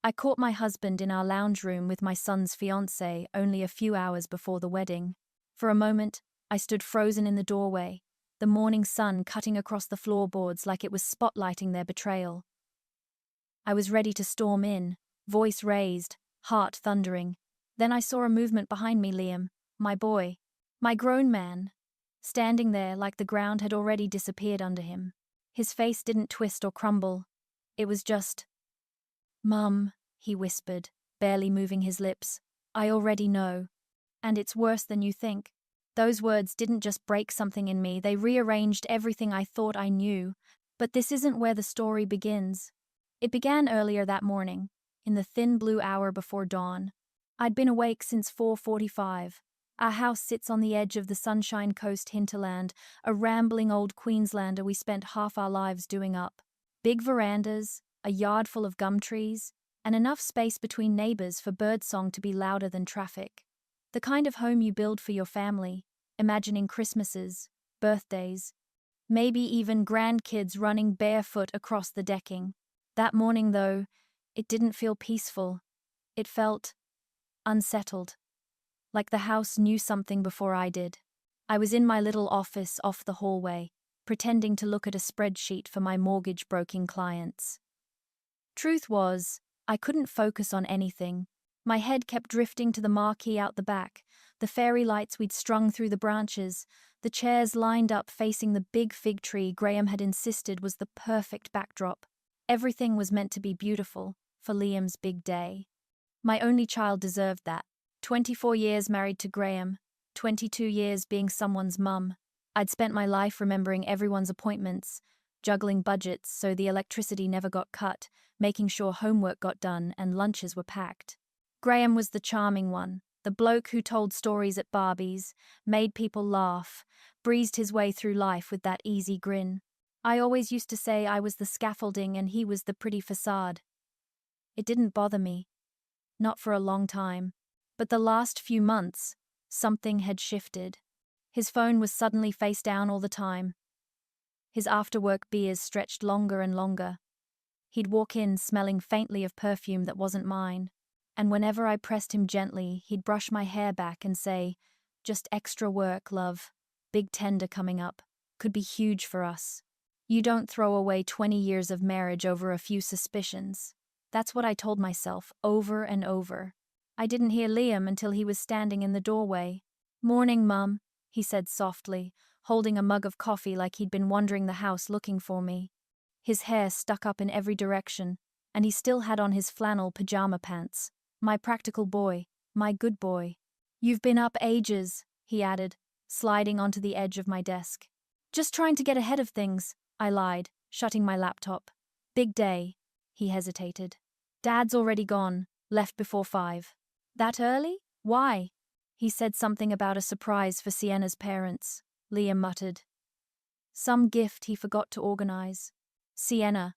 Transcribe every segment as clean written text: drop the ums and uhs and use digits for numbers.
I caught my husband in our lounge room with my son's fiancée only a few hours before the wedding. For a moment, I stood frozen in the doorway, the morning sun cutting across the floorboards like it was spotlighting their betrayal. I was ready to storm in, voice raised, heart thundering. Then I saw a movement behind me, Liam, my boy, my grown man, standing there like the ground had already disappeared under him. His face didn't twist or crumble. It was just, "Mum," he whispered, barely moving his lips. "I already know. And it's worse than you think." Those words didn't just break something in me, they rearranged everything I thought I knew. But this isn't where the story begins. It began earlier that morning, in the thin blue hour before dawn. I'd been awake since 4:45. Our house sits on the edge of the Sunshine Coast hinterland, a rambling old Queenslander we spent half our lives doing up. Big verandas, a yard full of gum trees, and enough space between neighbors for birdsong to be louder than traffic. The kind of home you build for your family, imagining Christmases, birthdays, maybe even grandkids running barefoot across the decking. That morning, though, it didn't feel peaceful. It felt unsettled, like the house knew something before I did. I was in my little office off the hallway, pretending to look at a spreadsheet for my mortgage-broking clients. Truth was, I couldn't focus on anything. My head kept drifting to the marquee out the back, the fairy lights we'd strung through the branches, the chairs lined up facing the big fig tree Graham had insisted was the perfect backdrop. Everything was meant to be beautiful for Liam's big day. My only child deserved that. 24 years married to Graham, 22 years being someone's mum. I'd spent my life remembering everyone's appointments, juggling budgets so the electricity never got cut, making sure homework got done and lunches were packed. Graham was the charming one, the bloke who told stories at Barbies, made people laugh, breezed his way through life with that easy grin. I always used to say I was the scaffolding and he was the pretty facade. It didn't bother me. Not for a long time. But the last few months, something had shifted. His phone was suddenly face down all the time. His after-work beers stretched longer and longer. He'd walk in smelling faintly of perfume that wasn't mine, and whenever I pressed him gently, he'd brush my hair back and say, "Just extra work, love. Big tender coming up. Could be huge for us." You don't throw away 20 years of marriage over a few suspicions. That's what I told myself over and over. I didn't hear Liam until he was standing in the doorway. "Morning, Mum," he said softly, holding a mug of coffee like he'd been wandering the house looking for me. His hair stuck up in every direction, and he still had on his flannel pajama pants. My practical boy, my good boy. "You've been up ages," he added, sliding onto the edge of my desk. "Just trying to get ahead of things," I lied, shutting my laptop. "Big day," he hesitated. "Dad's already gone, left before 5. "That early? Why?" He said something about a surprise for Sienna's parents, Liam muttered. Some gift he forgot to organize. Sienna,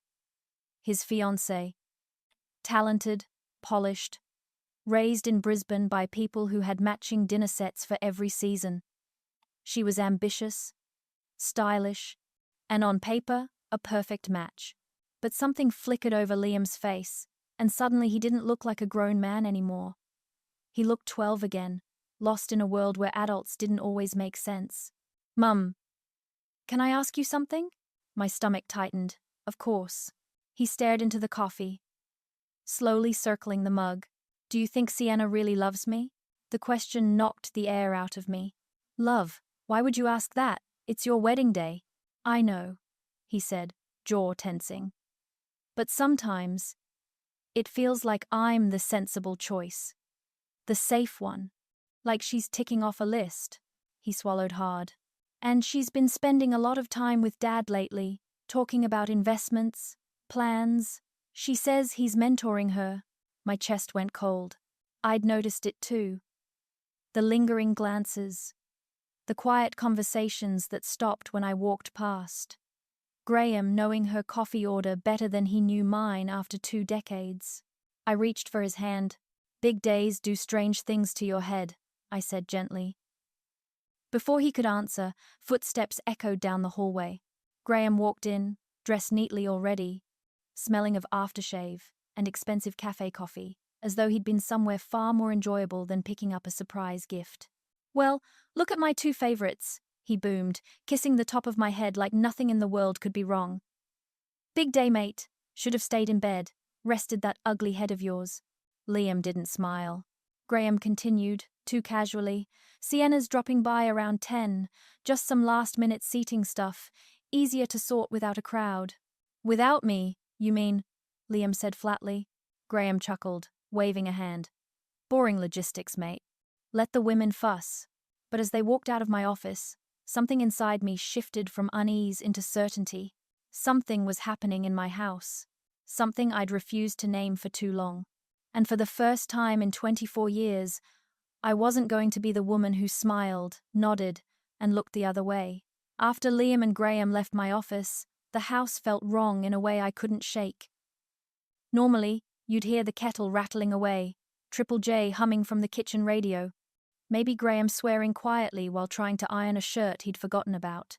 his fiancée. Talented, polished, raised in Brisbane by people who had matching dinner sets for every season. She was ambitious, stylish, and on paper, a perfect match. But something flickered over Liam's face, and suddenly he didn't look like a grown man anymore. He looked 12 again, lost in a world where adults didn't always make sense. "Mum, can I ask you something?" My stomach tightened. Of course. He stared into the coffee, slowly circling the mug. "Do you think Sienna really loves me?" The question knocked the air out of me. "Love? Why would you ask that? It's your wedding day." "I know," he said, jaw tensing. "But sometimes, it feels like I'm the sensible choice. The safe one. Like she's ticking off a list." He swallowed hard. "And she's been spending a lot of time with Dad lately, talking about investments, plans. She says he's mentoring her." My chest went cold. I'd noticed it too. The lingering glances. The quiet conversations that stopped when I walked past. Graham knowing her coffee order better than he knew mine after 2 decades. I reached for his hand. "Big days do strange things to your head," I said gently. Before he could answer, footsteps echoed down the hallway. Graham walked in, dressed neatly already, smelling of aftershave. and expensive cafe coffee, as though he'd been somewhere far more enjoyable than picking up a surprise gift. "Well, look at my two favorites," he boomed, kissing the top of my head like nothing in the world could be wrong. "Big day, mate. Should have stayed in bed. Rested that ugly head of yours." Liam didn't smile. Graham continued, too casually. "Sienna's dropping by around 10. Just some last-minute seating stuff. Easier to sort without a crowd." "Without me, you mean?" Liam said flatly. Graham chuckled, waving a hand. "Boring logistics, mate. Let the women fuss." But as they walked out of my office, something inside me shifted from unease into certainty. Something was happening in my house. Something I'd refused to name for too long. And for the first time in 24 years, I wasn't going to be the woman who smiled, nodded, and looked the other way. After Liam and Graham left my office, the house felt wrong in a way I couldn't shake. Normally, you'd hear the kettle rattling away, Triple J humming from the kitchen radio, maybe Graham swearing quietly while trying to iron a shirt he'd forgotten about.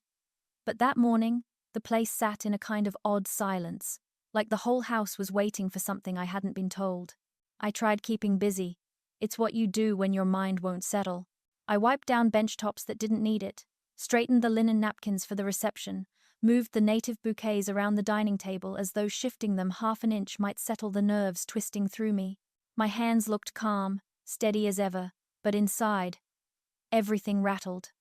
But that morning, the place sat in a kind of odd silence, like the whole house was waiting for something I hadn't been told. I tried keeping busy. It's what you do when your mind won't settle. I wiped down bench tops that didn't need it, straightened the linen napkins for the reception, moved the native bouquets around the dining table as though shifting them half an inch might settle the nerves twisting through me. My hands looked calm, steady as ever, but inside, everything rattled.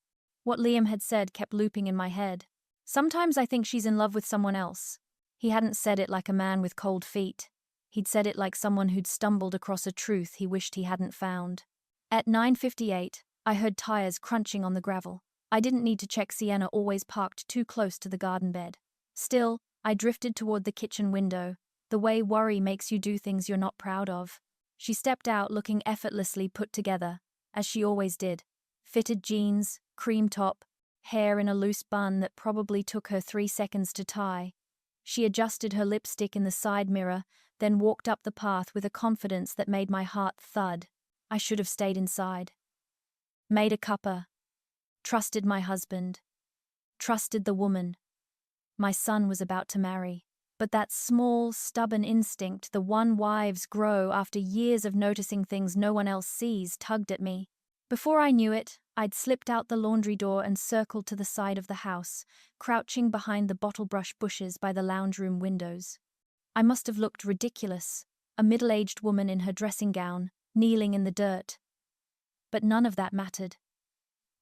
What Liam had said kept looping in my head. "Sometimes I think she's in love with someone else." He hadn't said it like a man with cold feet. He'd said it like someone who'd stumbled across a truth he wished he hadn't found. At 9:58, I heard tires crunching on the gravel. I didn't need to check Sienna always parked too close to the garden bed. Still, I drifted toward the kitchen window, the way worry makes you do things you're not proud of. She stepped out looking effortlessly put together, as she always did. Fitted jeans, cream top, hair in a loose bun that probably took her 3 seconds to tie. She adjusted her lipstick in the side mirror, then walked up the path with a confidence that made my heart thud. I should have stayed inside. Made a cuppa. Trusted my husband. Trusted the woman. My son was about to marry. But that small, stubborn instinct, the one wives grow after years of noticing things no one else sees, tugged at me. Before I knew it, I'd slipped out the laundry door and circled to the side of the house, crouching behind the bottle brush bushes by the lounge room windows. I must have looked ridiculous, a middle-aged woman in her dressing gown, kneeling in the dirt. But none of that mattered.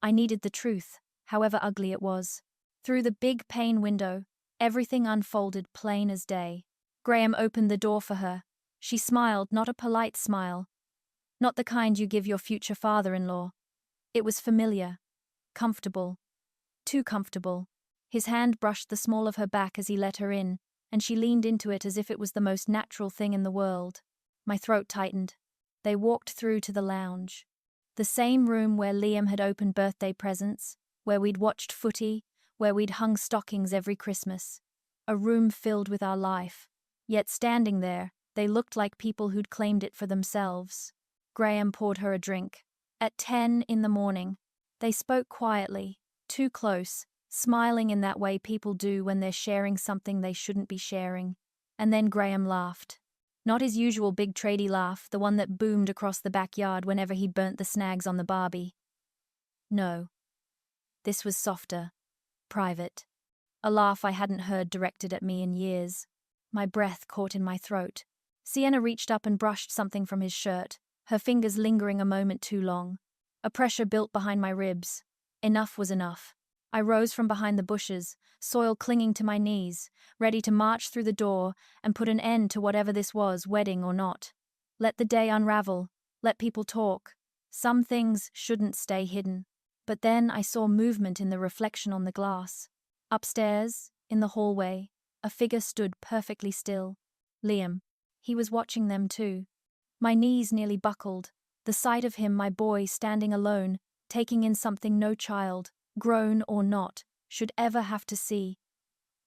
I needed the truth, however ugly it was. Through the big pane window, everything unfolded plain as day. Graham opened the door for her. She smiled, not a polite smile. Not the kind you give your future father-in-law. It was familiar. Comfortable. Too comfortable. His hand brushed the small of her back as he let her in, and she leaned into it as if it was the most natural thing in the world. My throat tightened. They walked through to the lounge. The same room where Liam had opened birthday presents, where we'd watched footy, where we'd hung stockings every Christmas. A room filled with our life. Yet standing there, they looked like people who'd claimed it for themselves. Graham poured her a drink. At 10 in the morning. They spoke quietly, too close, smiling in that way people do when they're sharing something they shouldn't be sharing. And then Graham laughed. Not his usual big tradie laugh, the one that boomed across the backyard whenever he burnt the snags on the Barbie. No. This was softer. Private. A laugh I hadn't heard directed at me in years. My breath caught in my throat. Sienna reached up and brushed something from his shirt, her fingers lingering a moment too long. A pressure built behind my ribs. Enough was enough. I rose from behind the bushes, soil clinging to my knees, ready to march through the door and put an end to whatever this was, wedding or not. Let the day unravel. Let people talk. Some things shouldn't stay hidden. But then I saw movement in the reflection on the glass. Upstairs, in the hallway, a figure stood perfectly still. Liam. He was watching them too. My knees nearly buckled. The sight of him, my boy, standing alone, taking in something no child, grown or not, should ever have to see.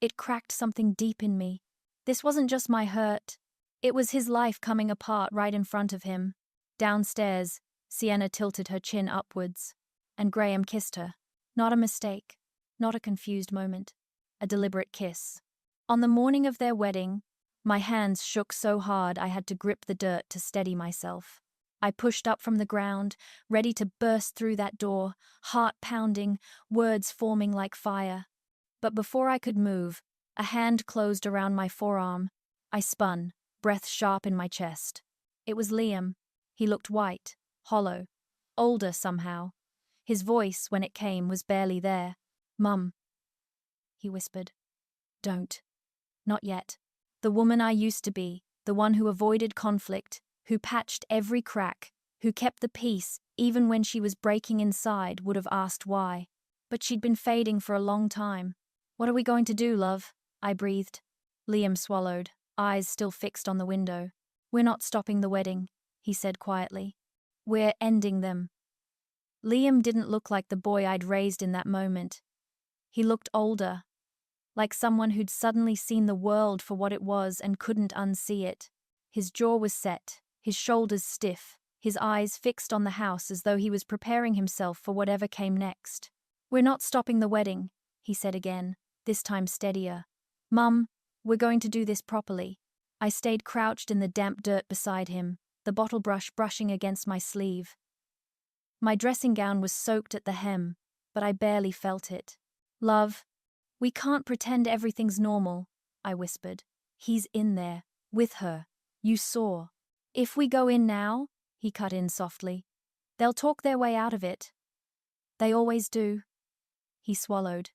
It cracked something deep in me. This wasn't just my hurt. It was his life coming apart right in front of him. Downstairs, Sienna tilted her chin upwards, and Graham kissed her. Not a mistake, not a confused moment, a deliberate kiss. On the morning of their wedding, My hands shook so hard I had to grip the dirt to steady myself. I pushed up from the ground, ready to burst through that door, heart pounding, words forming like fire. But before I could move, a hand closed around my forearm. I spun, breath sharp in my chest. It was Liam. He looked white, hollow, older somehow. His voice, when it came, was barely there. "Mum," he whispered. "Don't. Not yet. The woman I used to be, the one who avoided conflict, who patched every crack, who kept the peace even when she was breaking inside, would have asked why. But she'd been fading for a long time. What are we going to do, love?" I breathed. Liam swallowed, eyes still fixed on the window. "We're not stopping the wedding," he said quietly. "We're ending them." Liam didn't look like the boy I'd raised in that moment. He looked older, like someone who'd suddenly seen the world for what it was and couldn't unsee it. His jaw was set, his shoulders stiff, his eyes fixed on the house as though he was preparing himself for whatever came next. "We're not stopping the wedding," he said again, this time steadier. "Mum, we're going to do this properly." I stayed crouched in the damp dirt beside him, the bottle brush brushing against my sleeve. My dressing gown was soaked at the hem, but I barely felt it. "Love, we can't pretend everything's normal," I whispered. "He's in there, with her. You saw. If we go in now," he cut in softly, "they'll talk their way out of it. They always do." He swallowed,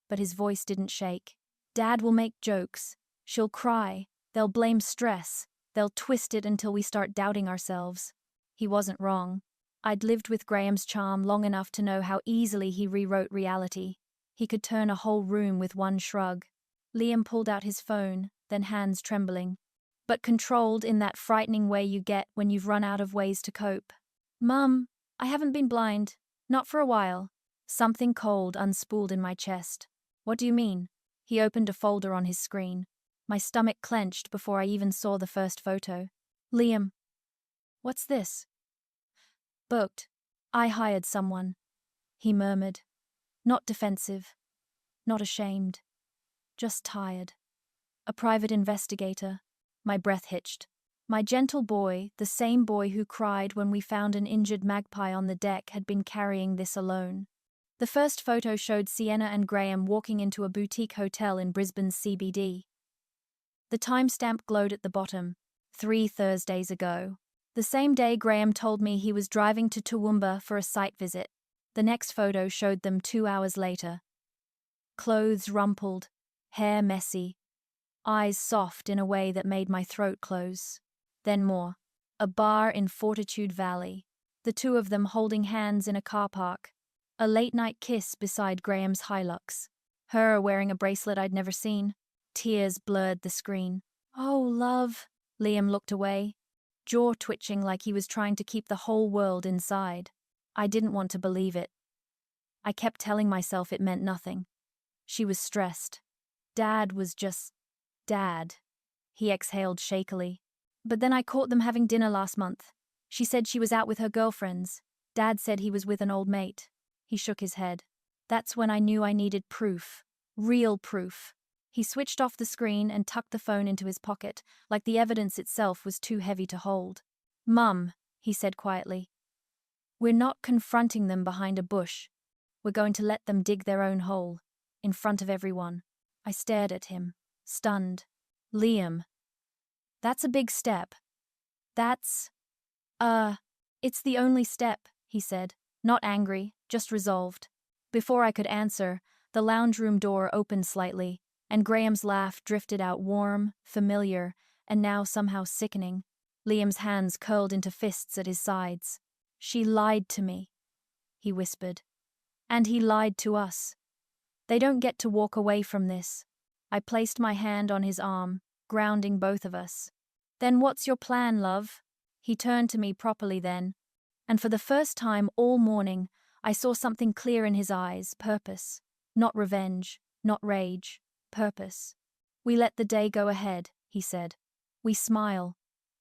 but his voice didn't shake. "Dad will make jokes. She'll cry. They'll blame stress. They'll twist it until we start doubting ourselves." He wasn't wrong. I'd lived with Graham's charm long enough to know how easily he rewrote reality. He could turn a whole room with one shrug. Liam pulled out his phone, then hands trembling, but controlled in that frightening way you get when you've run out of ways to cope. "Mum, I haven't been blind. Not for a while." Something cold unspooled in my chest. "What do you mean?" He opened a folder on his screen. My stomach clenched before I even saw the first photo. "Liam, what's this?" "Booked. I hired someone," he murmured. Not defensive, not ashamed, just tired. "A private investigator." My breath hitched. My gentle boy, the same boy who cried when we found an injured magpie on the deck, had been carrying this alone. The first photo showed Sienna and Graham walking into a boutique hotel in Brisbane's CBD. The timestamp glowed at the bottom, 3 Thursdays ago. The same day Graham told me he was driving to Toowoomba for a site visit. The next photo showed them 2 hours later. Clothes rumpled, hair messy, eyes soft in a way that made my throat close. Then more. A bar in Fortitude Valley. The two of them holding hands in a car park. A late-night kiss beside Graham's Hilux. Her wearing a bracelet I'd never seen. Tears blurred the screen. "Oh, love." Liam looked away, jaw twitching like he was trying to keep the whole world inside. I didn't want to believe it. I kept telling myself it meant nothing. She was stressed. Dad was just Dad. He exhaled shakily. "But then I caught them having dinner last month. She said she was out with her girlfriends. Dad said he was with an old mate." He shook his head. "That's when I knew I needed proof. Real proof." He switched off the screen and tucked the phone into his pocket, like the evidence itself was too heavy to hold. "Mum," he said quietly, "we're not confronting them behind a bush. We're going to let them dig their own hole, in front of everyone." I stared at him, stunned. "Liam, that's a big step. That's, it's the only step," he said, not angry, just resolved. Before I could answer, the lounge room door opened slightly, and Graham's laugh drifted out, warm, familiar, and now somehow sickening. Liam's hands curled into fists at his sides. "She lied to me," he whispered. "And he lied to us. They don't get to walk away from this." I placed my hand on his arm, grounding both of us. "Then what's your plan, love?" He turned to me properly then, and for the first time all morning, I saw something clear in his eyes: purpose. Not revenge, not rage. Purpose. "We let the day go ahead," he said. "We smile.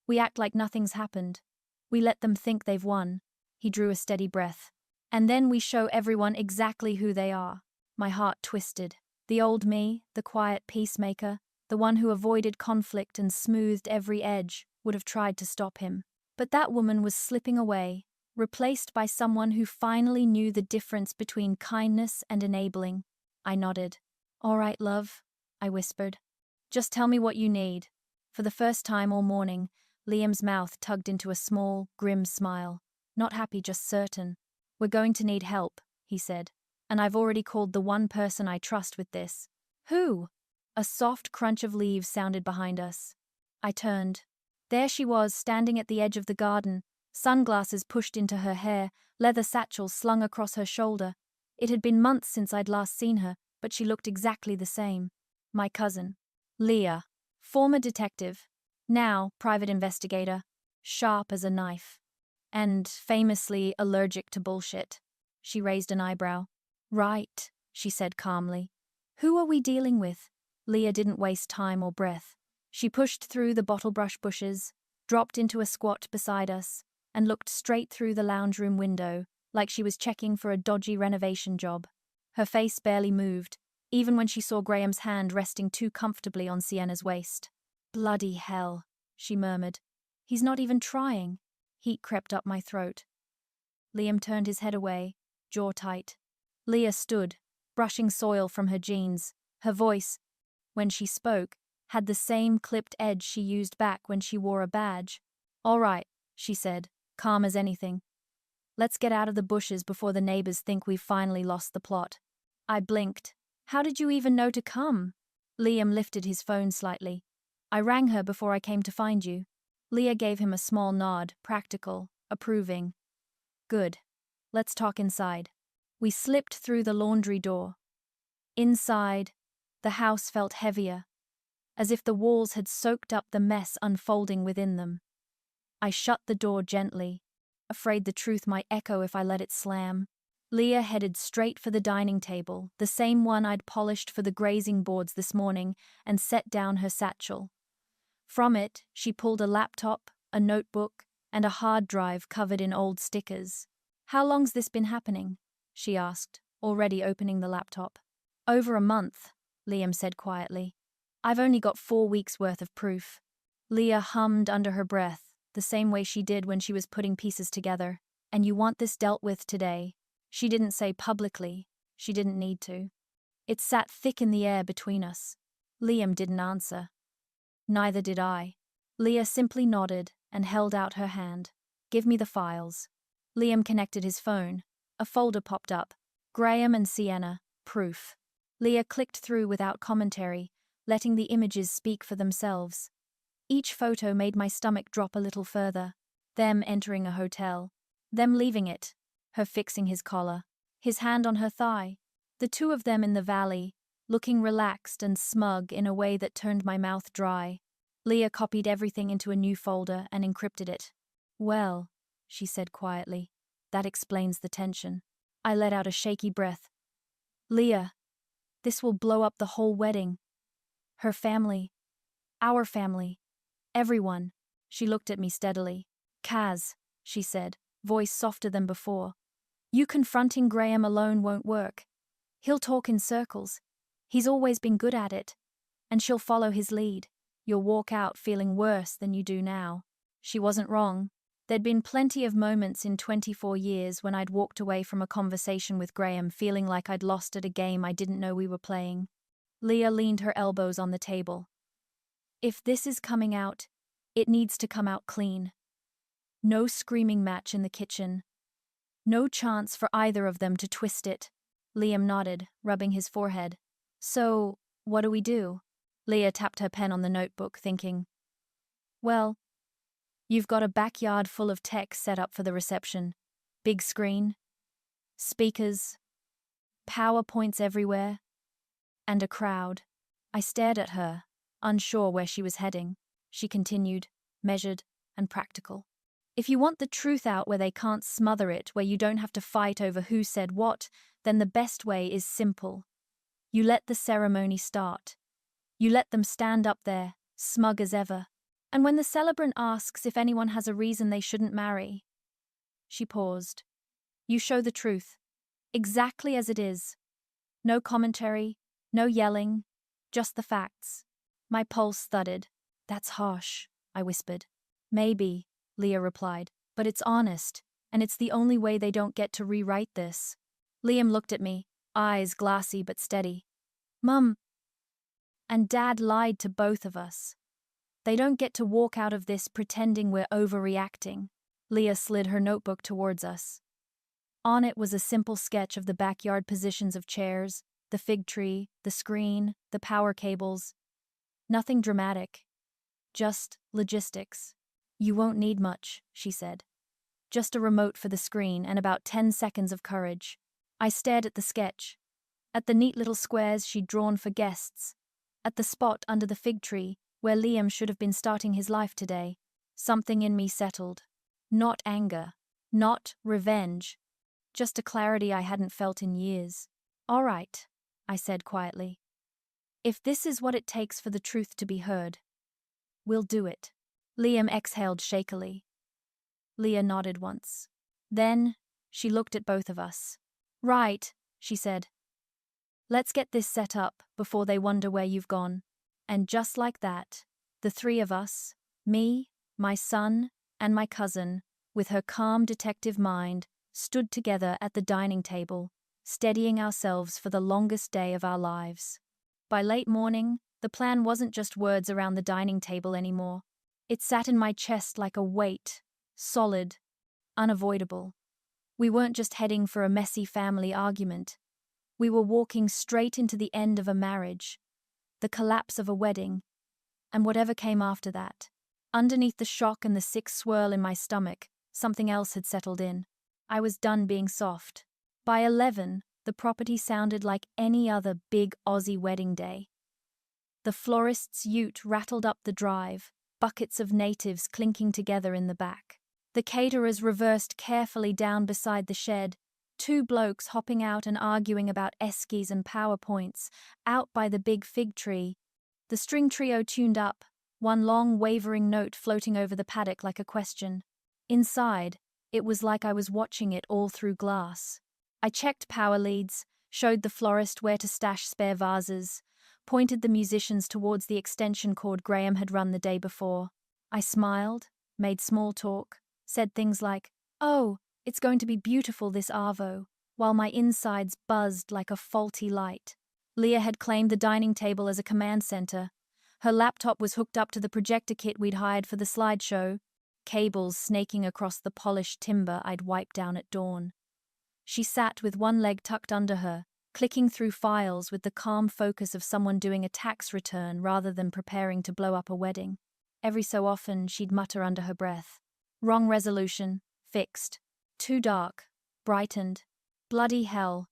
We act like nothing's happened. We let them think they've won." He drew a steady breath. "And then we show everyone exactly who they are." My heart twisted. The old me, the quiet peacemaker, The one who avoided conflict and smoothed every edge would have tried to stop him. But that woman was slipping away, replaced by someone who finally knew the difference between kindness and enabling. I nodded. "All right, love," I whispered. "Just tell me what you need." For the first time all morning, Liam's mouth tugged into a small, grim smile. Not happy, just certain. "We're going to need help," he said. "And I've already called the one person I trust with this." "Who?" A soft crunch of leaves sounded behind us. I turned. There she was, standing at the edge of the garden, sunglasses pushed into her hair, leather satchel slung across her shoulder. It had been months since I'd last seen her, but she looked exactly the same. My cousin. Leah. Former detective. Now private investigator. Sharp as a knife. And famously allergic to bullshit. She raised an eyebrow. "Right," she said calmly. "Who are we dealing with?" Leah didn't waste time or breath. She pushed through the bottlebrush bushes, dropped into a squat beside us, and looked straight through the lounge room window, like she was checking for a dodgy renovation job. Her face barely moved, even when she saw Graham's hand resting too comfortably on Sienna's waist. "Bloody hell," she murmured. "He's not even trying." Heat crept up my throat. Liam turned his head away, jaw tight. Leah stood, brushing soil from her jeans. Her voice, when she spoke, had the same clipped edge she used back when she wore a badge. "All right," she said, calm as anything. "Let's get out of the bushes before the neighbors think we've finally lost the plot." I blinked. "How did you even know to come?" Liam lifted his phone slightly. "I rang her before I came to find you." Leah gave him a small nod, practical, approving. "Good. Let's talk inside." We slipped through the laundry door. Inside, the house felt heavier, as if the walls had soaked up the mess unfolding within them. I shut the door gently, afraid the truth might echo if I let it slam. Leah headed straight for the dining table, the same one I'd polished for the grazing boards this morning, and set down her satchel. From it, she pulled a laptop, a notebook, and a hard drive covered in old stickers. "How long's this been happening?" she asked, already opening the laptop. "Over a month," Liam said quietly. "I've only got 4 weeks' worth of proof." Leah hummed under her breath, the same way she did when she was putting pieces together. "And you want this dealt with today?" She didn't say publicly. She didn't need to. It sat thick in the air between us. Liam didn't answer. Neither did I. Leah simply nodded and held out her hand. "Give me the files." Liam connected his phone. A folder popped up. Graham and Sienna, proof. Leah clicked through without commentary, letting the images speak for themselves. Each photo made my stomach drop a little further. Them entering a hotel. Them leaving it. Her fixing his collar. His hand on her thigh. The two of them in the valley, looking relaxed and smug in a way that turned my mouth dry. Leah copied everything into a new folder and encrypted it. "Well," she said quietly, "that explains the tension." I let out a shaky breath. "Leah, this will blow up the whole wedding. Her family. Our family. Everyone." She looked at me steadily. "Kaz," she said, voice softer than before. "You confronting Graham alone won't work. He'll talk in circles. He's always been good at it. And she'll follow his lead. You'll walk out feeling worse than you do now." She wasn't wrong. There'd been plenty of moments in 24 years when I'd walked away from a conversation with Graham feeling like I'd lost at a game I didn't know we were playing. Leah leaned her elbows on the table. "If this is coming out, it needs to come out clean. No screaming match in the kitchen. No chance for either of them to twist it." Liam nodded, rubbing his forehead. "So, what do we do?" Leah tapped her pen on the notebook, thinking. "Well, you've got a backyard full of tech set up for the reception. Big screen, speakers, PowerPoints everywhere, and a crowd." I stared at her, unsure where she was heading. She continued, measured and practical. "If you want the truth out where they can't smother it, where you don't have to fight over who said what, then the best way is simple. You let the ceremony start. You let them stand up there, smug as ever. And when the celebrant asks if anyone has a reason they shouldn't marry..." She paused. "You show the truth. Exactly as it is. No commentary, no yelling, just the facts." My pulse thudded. That's harsh, I whispered. Maybe, Leah replied, but it's honest, and it's the only way they don't get to rewrite this. Liam looked at me, eyes glassy but steady. Mum and Dad lied to both of us. They don't get to walk out of this pretending we're overreacting. Leah slid her notebook towards us. On it was a simple sketch of the backyard positions of chairs, the fig tree, the screen, the power cables. Nothing dramatic. Just logistics. You won't need much, she said. Just a remote for the screen and about 10 seconds of courage. I stared at the sketch, at the neat little squares she'd drawn for guests, at the spot under the fig tree where Liam should have been starting his life today. Something in me settled. Not anger, not revenge, just a clarity I hadn't felt in years. All right, I said quietly. If this is what it takes for the truth to be heard, we'll do it. Liam exhaled shakily. Leah nodded once. Then she looked at both of us. Right, she said. Let's get this set up before they wonder where you've gone. And just like that, the three of us, me, my son, and my cousin, with her calm detective mind, stood together at the dining table, steadying ourselves for the longest day of our lives. By late morning, the plan wasn't just words around the dining table anymore. It sat in my chest like a weight, solid, unavoidable. We weren't just heading for a messy family argument. We were walking straight into the end of a marriage, the collapse of a wedding, and whatever came after that. Underneath the shock and the sick swirl in my stomach, something else had settled in. I was done being soft. By 11, the property sounded like any other big Aussie wedding day. The florist's ute rattled up the drive, buckets of natives clinking together in the back. The caterers reversed carefully down beside the shed, two blokes hopping out and arguing about eskies and PowerPoints, out by the big fig tree. The string trio tuned up, one long wavering note floating over the paddock like a question. Inside, it was like I was watching it all through glass. I checked power leads, showed the florist where to stash spare vases, pointed the musicians towards the extension cord Graham had run the day before. I smiled, made small talk, said things like, "Oh, it's going to be beautiful this Arvo," while my insides buzzed like a faulty light. Leah had claimed the dining table as a command center. Her laptop was hooked up to the projector kit we'd hired for the slideshow, cables snaking across the polished timber I'd wiped down at dawn. She sat with one leg tucked under her, clicking through files with the calm focus of someone doing a tax return rather than preparing to blow up a wedding. Every so often, she'd mutter under her breath, "Wrong resolution, fixed. Too dark, brightened. Bloody hell.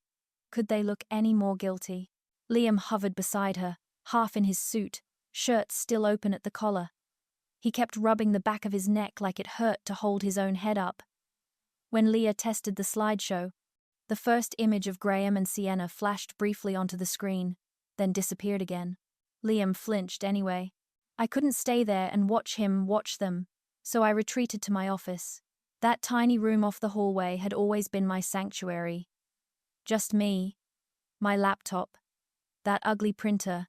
Could they look any more guilty?" Liam hovered beside her, half in his suit, shirt still open at the collar. He kept rubbing the back of his neck like it hurt to hold his own head up. When Leah tested the slideshow, the first image of Graham and Sienna flashed briefly onto the screen, then disappeared again. Liam flinched anyway. I couldn't stay there and watch him watch them, so I retreated to my office. That tiny room off the hallway had always been my sanctuary. Just me, my laptop, that ugly printer,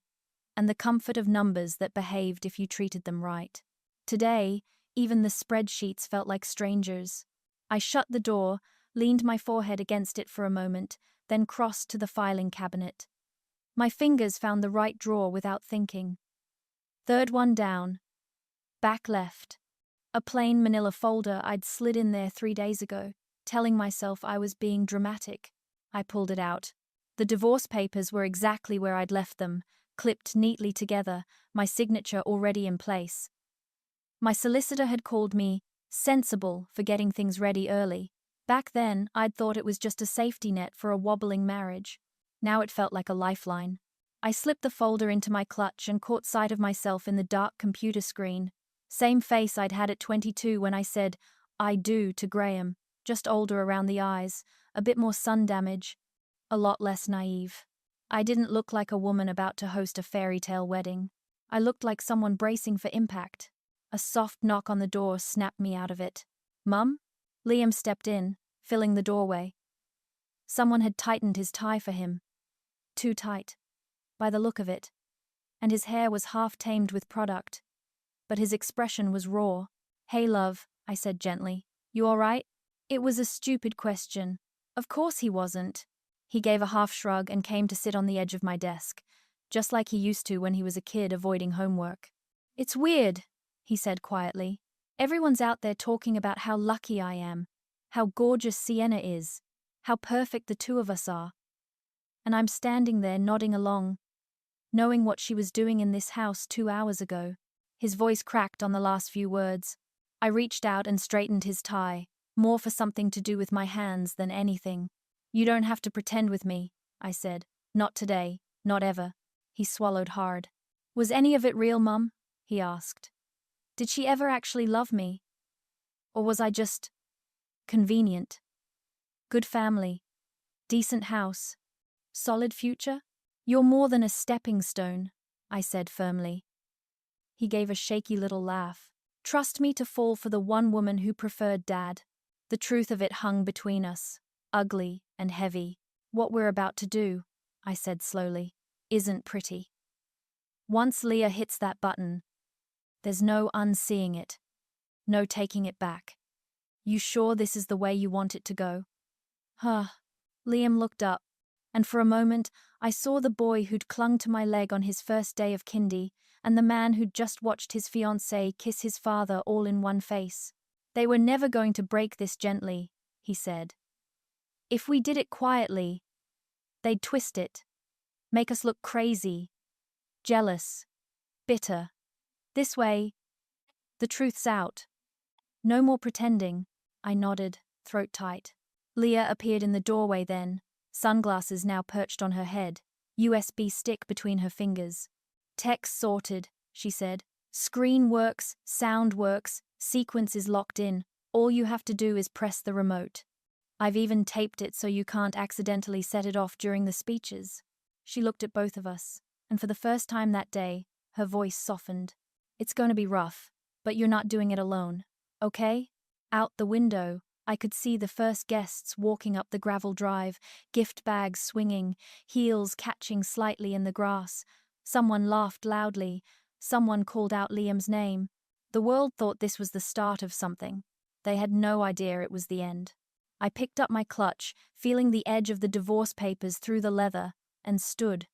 and the comfort of numbers that behaved if you treated them right. Today, even the spreadsheets felt like strangers. I shut the door, leaned my forehead against it for a moment, then crossed to the filing cabinet. My fingers found the right drawer without thinking. Third one down. Back left. A plain manila folder I'd slid in there 3 days ago, telling myself I was being dramatic. I pulled it out. The divorce papers were exactly where I'd left them, clipped neatly together, my signature already in place. My solicitor had called me sensible for getting things ready early. Back then, I'd thought it was just a safety net for a wobbling marriage. Now it felt like a lifeline. I slipped the folder into my clutch and caught sight of myself in the dark computer screen. Same face I'd had at 22 when I said, "I do" to Graham, just older around the eyes, a bit more sun damage, a lot less naive. I didn't look like a woman about to host a fairy tale wedding. I looked like someone bracing for impact. A soft knock on the door snapped me out of it. "Mum?" Liam stepped in, filling the doorway. Someone had tightened his tie for him. Too tight. By the look of it. and his hair was half-tamed with product. But his expression was raw. "Hey, love," I said gently. "You all right?" It was a stupid question. Of course he wasn't. He gave a half shrug and came to sit on the edge of my desk, just like he used to when he was a kid avoiding homework. "It's weird," he said quietly. "Everyone's out there talking about how lucky I am, how gorgeous Sienna is, how perfect the two of us are. And I'm standing there nodding along, knowing what she was doing in this house 2 hours ago." His voice cracked on the last few words. I reached out and straightened his tie, more for something to do with my hands than anything. "You don't have to pretend with me," I said. "Not today, not ever." He swallowed hard. "Was any of it real, Mum?" he asked. "Did she ever actually love me? Or was I just convenient? Good family, decent house, solid future?" "You're more than a stepping stone," I said firmly. He gave a shaky little laugh. "Trust me to fall for the one woman who preferred Dad." The truth of it hung between us, ugly and heavy. "What we're about to do," I said slowly, "isn't pretty. Once Leah hits that button, there's no unseeing it, no taking it back. You sure this is the way you want it to go?" "Huh." Liam looked up, and for a moment I saw the boy who'd clung to my leg on his first day of kindy and the man who'd just watched his fiancée kiss his father all in one face. "They were never going to break this gently," he said. "If we did it quietly, they'd twist it, make us look crazy, jealous, bitter. This way, the truth's out. No more pretending." I nodded, throat tight. Leah appeared in the doorway then, sunglasses now perched on her head, USB stick between her fingers. "Text sorted," she said. "Screen works, sound works, sequence is locked in. All you have to do is press the remote. I've even taped it so you can't accidentally set it off during the speeches." She looked at both of us, and for the first time that day, her voice softened. "It's going to be rough, but you're not doing it alone, okay?" Out the window, I could see the first guests walking up the gravel drive, gift bags swinging, heels catching slightly in the grass. Someone laughed loudly. Someone called out Liam's name. The world thought this was the start of something. They had no idea it was the end. I picked up my clutch, feeling the edge of the divorce papers through the leather, and stood.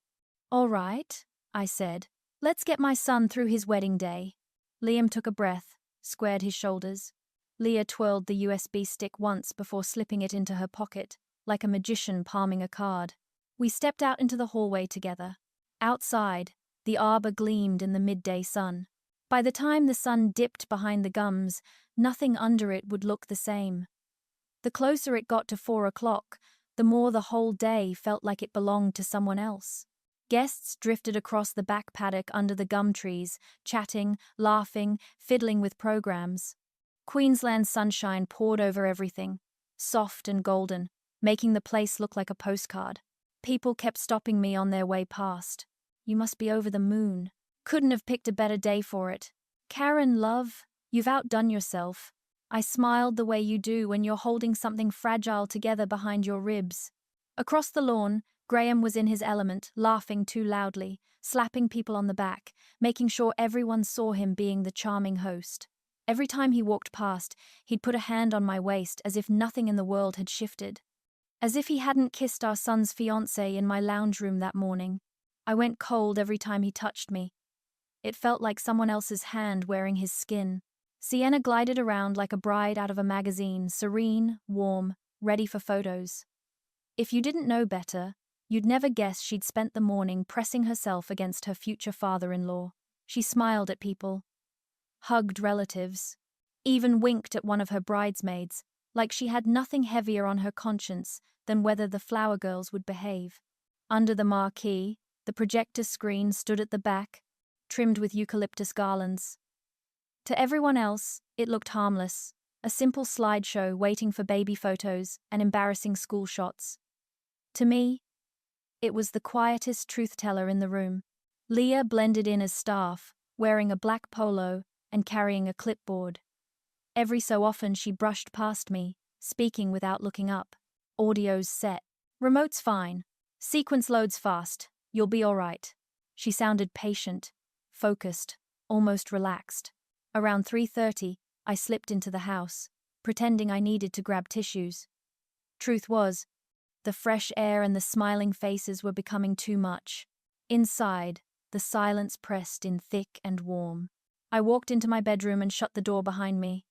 "All right," I said. "Let's get my son through his wedding day." Liam took a breath, squared his shoulders. Leah twirled the USB stick once before slipping it into her pocket, like a magician palming a card. We stepped out into the hallway together. Outside, the arbor gleamed in the midday sun. By the time the sun dipped behind the gums, nothing under it would look the same. The closer it got to 4 o'clock, the more the whole day felt like it belonged to someone else. Guests drifted across the back paddock under the gum trees, chatting, laughing, fiddling with programs. Queensland sunshine poured over everything, soft and golden, making the place look like a postcard. People kept stopping me on their way past. "You must be over the moon. Couldn't have picked a better day for it. Karen, love, you've outdone yourself." I smiled the way you do when you're holding something fragile together behind your ribs. Across the lawn, Graham was in his element, laughing too loudly, slapping people on the back, making sure everyone saw him being the charming host. Every time he walked past, he'd put a hand on my waist as if nothing in the world had shifted. As if he hadn't kissed our son's fiancée in my lounge room that morning. I went cold every time he touched me. It felt like someone else's hand wearing his skin. Sienna glided around like a bride out of a magazine, serene, warm, ready for photos. If you didn't know better, you'd never guess she'd spent the morning pressing herself against her future father-in-law. She smiled at people, hugged relatives, even winked at one of her bridesmaids, like she had nothing heavier on her conscience than whether the flower girls would behave. Under the marquee, the projector screen stood at the back, trimmed with eucalyptus garlands. To everyone else, it looked harmless, a simple slideshow waiting for baby photos and embarrassing school shots. To me, it was the quietest truth-teller in the room. Leah blended in as staff, wearing a black polo and carrying a clipboard. Every so often she brushed past me, speaking without looking up. "Audio's set. Remote's fine. Sequence loads fast. You'll be all right." She sounded patient, focused, almost relaxed. Around 3:30, I slipped into the house, pretending I needed to grab tissues. Truth was, the fresh air and the smiling faces were becoming too much. Inside, the silence pressed in thick and warm. I walked into my bedroom and shut the door behind me.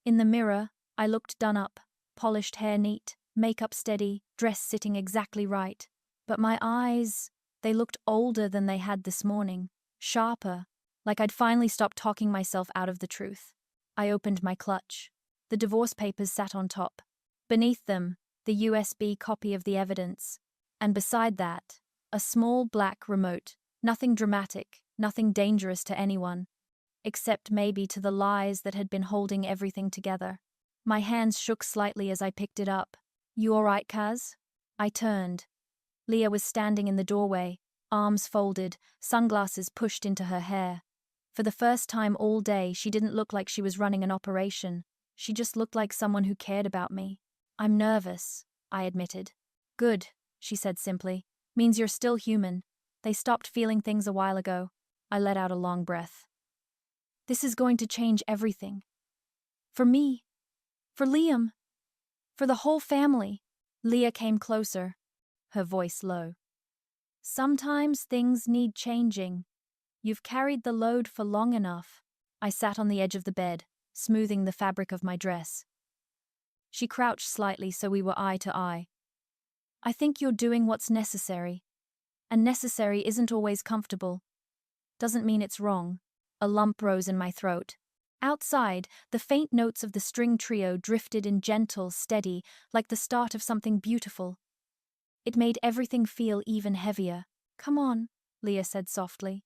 In the mirror, I looked done up, polished hair neat, makeup steady, dress sitting exactly right. But my eyes, they looked older than they had this morning, sharper, like I'd finally stopped talking myself out of the truth. I opened my clutch. The divorce papers sat on top. Beneath them, the USB copy of the evidence. And beside that, a small black remote, nothing dramatic, nothing dangerous to anyone, except maybe to the lies that had been holding everything together. My hands shook slightly as I picked it up. "You all right, Kaz?" I turned. Leah was standing in the doorway, arms folded, sunglasses pushed into her hair. For the first time all day, she didn't look like she was running an operation. She just looked like someone who cared about me. "I'm nervous," I admitted. "Good," she said simply. "Means you're still human. They stopped feeling things a while ago." I let out a long breath. "This is going to change everything. For me. For Liam. For the whole family." Leah came closer, her voice low. "Sometimes things need changing. You've carried the load for long enough." I sat on the edge of the bed, smoothing the fabric of my dress. She crouched slightly so we were eye to eye. "I think you're doing what's necessary. And necessary isn't always comfortable. Doesn't mean it's wrong." A lump rose in my throat. Outside, the faint notes of the string trio drifted in gentle, steady, like the start of something beautiful. It made everything feel even heavier. "Come on," Leah said softly.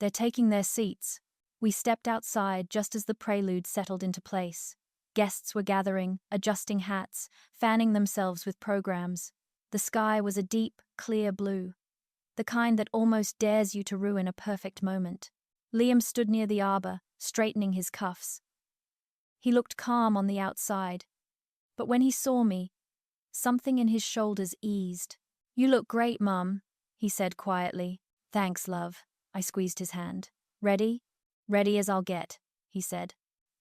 "They're taking their seats." We stepped outside just as the prelude settled into place. Guests were gathering, adjusting hats, fanning themselves with programs. The sky was a deep, clear blue, the kind that almost dares you to ruin a perfect moment. Liam stood near the arbor, straightening his cuffs. He looked calm on the outside, but when he saw me, something in his shoulders eased. "You look great, Mum," he said quietly. "Thanks, love." I squeezed his hand. "Ready?" "Ready as I'll get," he said.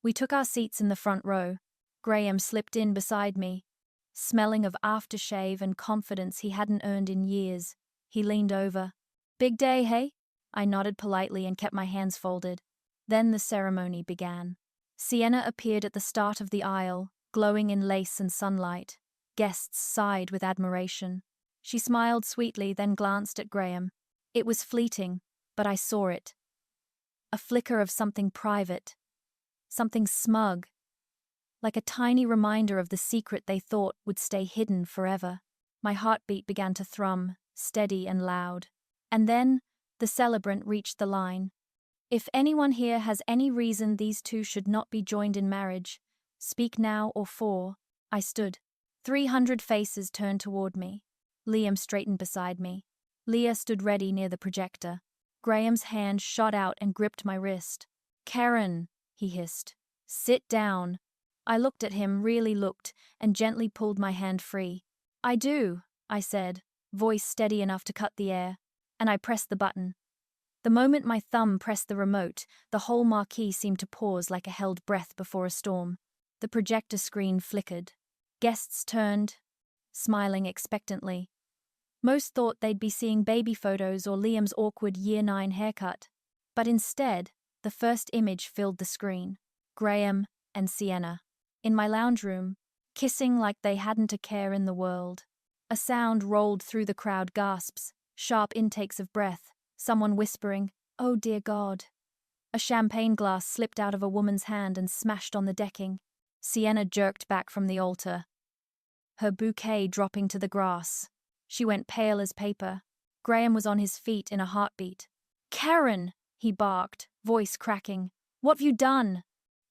We took our seats in the front row. Graham slipped in beside me, smelling of aftershave and confidence he hadn't earned in years. He leaned over. "Big day, hey?" I nodded politely and kept my hands folded. Then the ceremony began. Sienna appeared at the start of the aisle, glowing in lace and sunlight. Guests sighed with admiration. She smiled sweetly, then glanced at Graham. It was fleeting, but I saw it. A flicker of something private, something smug, like a tiny reminder of the secret they thought would stay hidden forever. My heartbeat began to thrum, steady and loud. And then the celebrant reached the line. "If anyone here has any reason these two should not be joined in marriage, speak now or for." I stood. 300 faces turned toward me. Liam straightened beside me. Leah stood ready near the projector. Graham's hand shot out and gripped my wrist. "Karen," he hissed. "Sit down." I looked at him, really looked, and gently pulled my hand free. "I do," I said, voice steady enough to cut the air, and I pressed the button. The moment my thumb pressed the remote, the whole marquee seemed to pause like a held breath before a storm. The projector screen flickered. Guests turned, smiling expectantly. Most thought they'd be seeing baby photos or Liam's awkward Year 9 haircut. But instead, the first image filled the screen. Graham and Sienna, in my lounge room, kissing like they hadn't a care in the world. A sound rolled through the crowd, gasps, sharp intakes of breath, someone whispering, "Oh dear God." A champagne glass slipped out of a woman's hand and smashed on the decking. Sienna jerked back from the altar, her bouquet dropping to the grass. She went pale as paper. Graham was on his feet in a heartbeat. "Karen!" he barked, voice cracking. "What have you done?"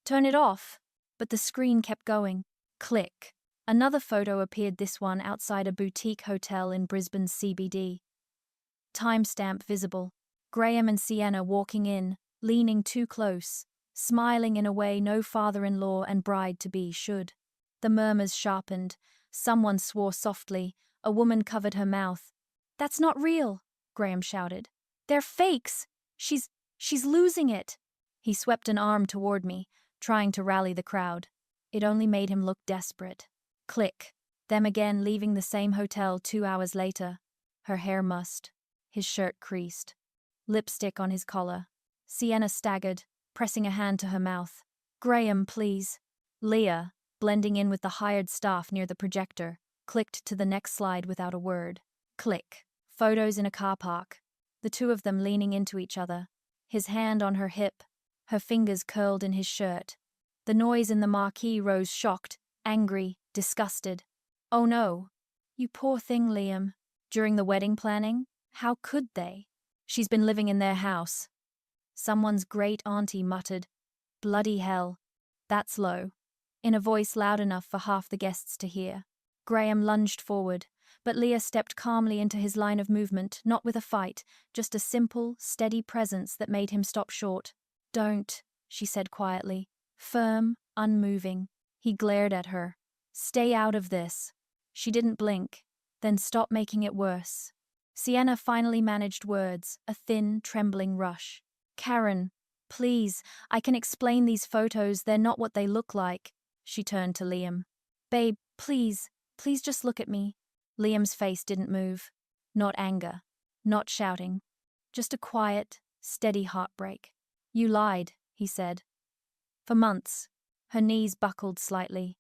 "Turn it off." But the screen kept going. Click. Another photo appeared, this one outside a boutique hotel in Brisbane's CBD. Timestamp visible. Graham and Sienna walking in, leaning too close, smiling in a way no father-in-law and bride-to-be should. The murmurs sharpened. Someone swore softly. A woman covered her mouth. "That's not real," Graham shouted. They're fakes! She's losing it! He swept an arm toward me, trying to rally the crowd. It only made him look desperate. Click. Them again, leaving the same hotel 2 hours later. Her hair mussed. His shirt creased. Lipstick on his collar. Sienna staggered, pressing a hand to her mouth. Graham, please. Leah, blending in with the hired staff near the projector, clicked to the next slide without a word. Click. Photos in a car park. The two of them leaning into each other. His hand on her hip. Her fingers curled in his shirt. The noise in the marquee rose shocked, angry, disgusted. Oh no. You poor thing, Liam. During the wedding planning? How could they? She's been living in their house. Someone's great auntie muttered, Bloody hell. That's low. In a voice loud enough for half the guests to hear. Graham lunged forward, but Leah stepped calmly into his line of movement, not with a fight, just a simple, steady presence that made him stop short. Don't, she said quietly, firm, unmoving. He glared at her. Stay out of this. She didn't blink, then stop making it worse. Sienna finally managed words, a thin, trembling rush. Karen, please, I can explain these photos, they're not what they look like. She turned to Liam. Babe, please just look at me. Liam's face didn't move. Not anger, not shouting. Just a quiet, steady heartbreak. You lied, he said. For months. Her knees buckled slightly.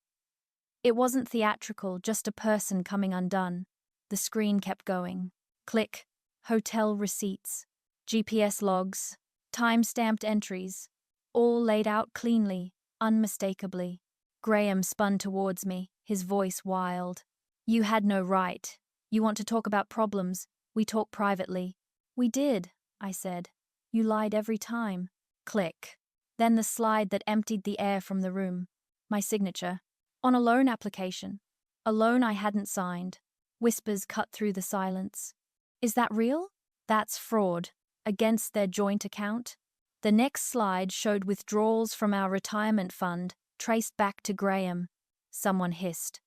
It wasn't theatrical, just a person coming undone. The screen kept going. Click. Hotel receipts. GPS logs. Time-stamped entries. All laid out cleanly, unmistakably. Graham spun towards me, his voice wild. You had no right. You want to talk about problems. We talk privately. We did, I said. You lied every time. Click. Then the slide that emptied the air from the room. My signature. On a loan application. A loan I hadn't signed. Whispers cut through the silence. Is that real? That's fraud. Against their joint account. The next slide showed withdrawals from our retirement fund, traced back to Graham. Someone hissed.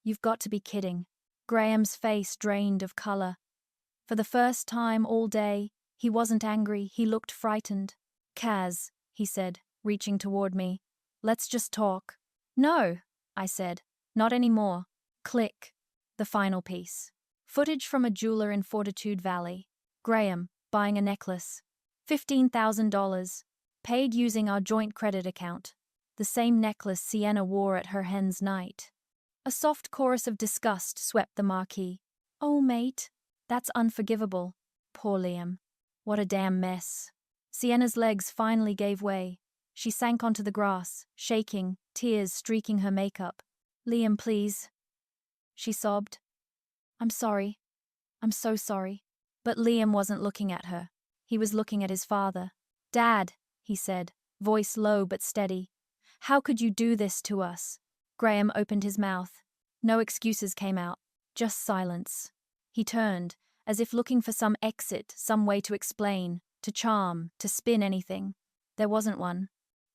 You've got to be kidding. Graham's face drained of color. For the first time all day, he wasn't angry, he looked frightened. Kaz, he said, reaching toward me. Let's just talk. No, I said. Not anymore. Click. The final piece. Footage from a jeweler in Fortitude Valley. Graham, buying a necklace. $15,000. Paid using our joint credit account. The same necklace Sienna wore at her hen's night. A soft chorus of disgust swept the marquee. Oh, mate, that's unforgivable. Poor Liam. What a damn mess. Sienna's legs finally gave way. She sank onto the grass, shaking, tears streaking her makeup. Liam, please. She sobbed. I'm sorry. I'm so sorry. But Liam wasn't looking at her. He was looking at his father. Dad, he said, voice low but steady. How could you do this to us? Graham opened his mouth. No excuses came out, just silence. He turned, as if looking for some exit, some way to explain, to charm, to spin anything. There wasn't one.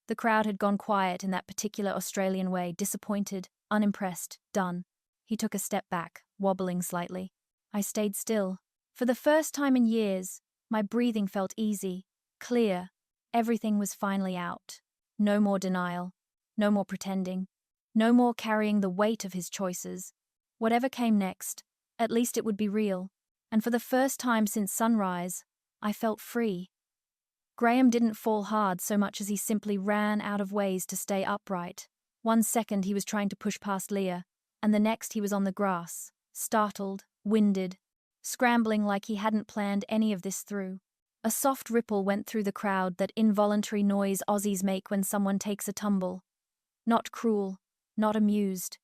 The crowd had gone quiet in that particular Australian way, disappointed, unimpressed, done. He took a step back, wobbling slightly. I stayed still. For the first time in years, my breathing felt easy, clear. Everything was finally out. No more denial. No more pretending. No more carrying the weight of his choices. Whatever came next, at least it would be real. And for the first time since sunrise, I felt free. Graham didn't fall hard so much as he simply ran out of ways to stay upright. 1 second he was trying to push past Leah, and the next he was on the grass, startled, winded, scrambling like he hadn't planned any of this through. A soft ripple went through the crowd, that involuntary noise Aussies make when someone takes a tumble. Not cruel, not amused,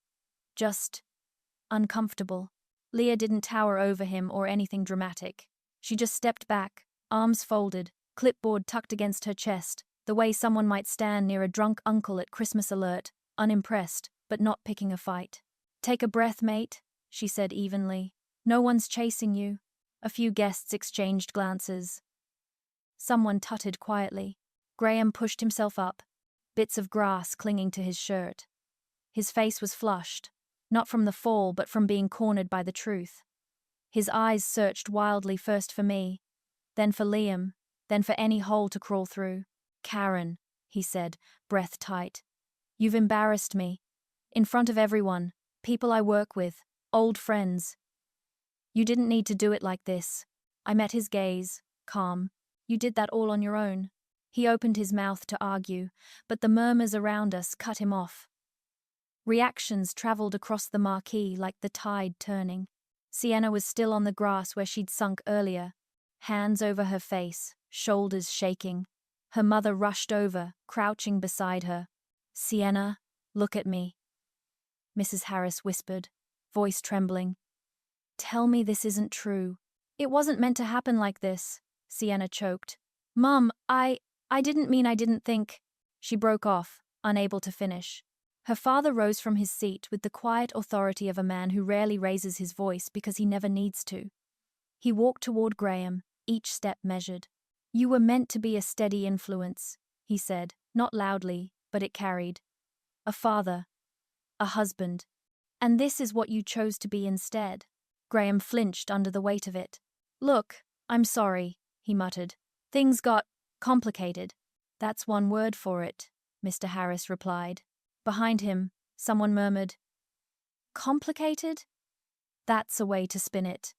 just uncomfortable. Leah didn't tower over him or anything dramatic. She just stepped back, arms folded, clipboard tucked against her chest, the way someone might stand near a drunk uncle at Christmas alert, unimpressed, but not picking a fight. Take a breath, mate, she said evenly. No one's chasing you. A few guests exchanged glances. Someone tutted quietly. Graham pushed himself up, bits of grass clinging to his shirt. His face was flushed, not from the fall but from being cornered by the truth. His eyes searched wildly first for me, then for Liam, then for any hole to crawl through. Karen, he said, breath tight. You've embarrassed me. In front of everyone, people I work with, old friends. You didn't need to do it like this. I met his gaze, calm. You did that all on your own. He opened his mouth to argue, but the murmurs around us cut him off. Reactions travelled across the marquee like the tide turning. Sienna was still on the grass where she'd sunk earlier, hands over her face, shoulders shaking. Her mother rushed over, crouching beside her. Sienna, look at me. Mrs. Harris whispered, voice trembling. Tell me this isn't true. It wasn't meant to happen like this, Sienna choked. Mum, I didn't mean I didn't think. She broke off, unable to finish. Her father rose from his seat with the quiet authority of a man who rarely raises his voice because he never needs to. He walked toward Graham, each step measured. You were meant to be a steady influence, he said, not loudly, but it carried. A father. A husband. And this is what you chose to be instead. Graham flinched under the weight of it. Look, I'm sorry, he muttered. Things got complicated. That's one word for it, Mr. Harris replied. Behind him, someone murmured, complicated? That's a way to spin it.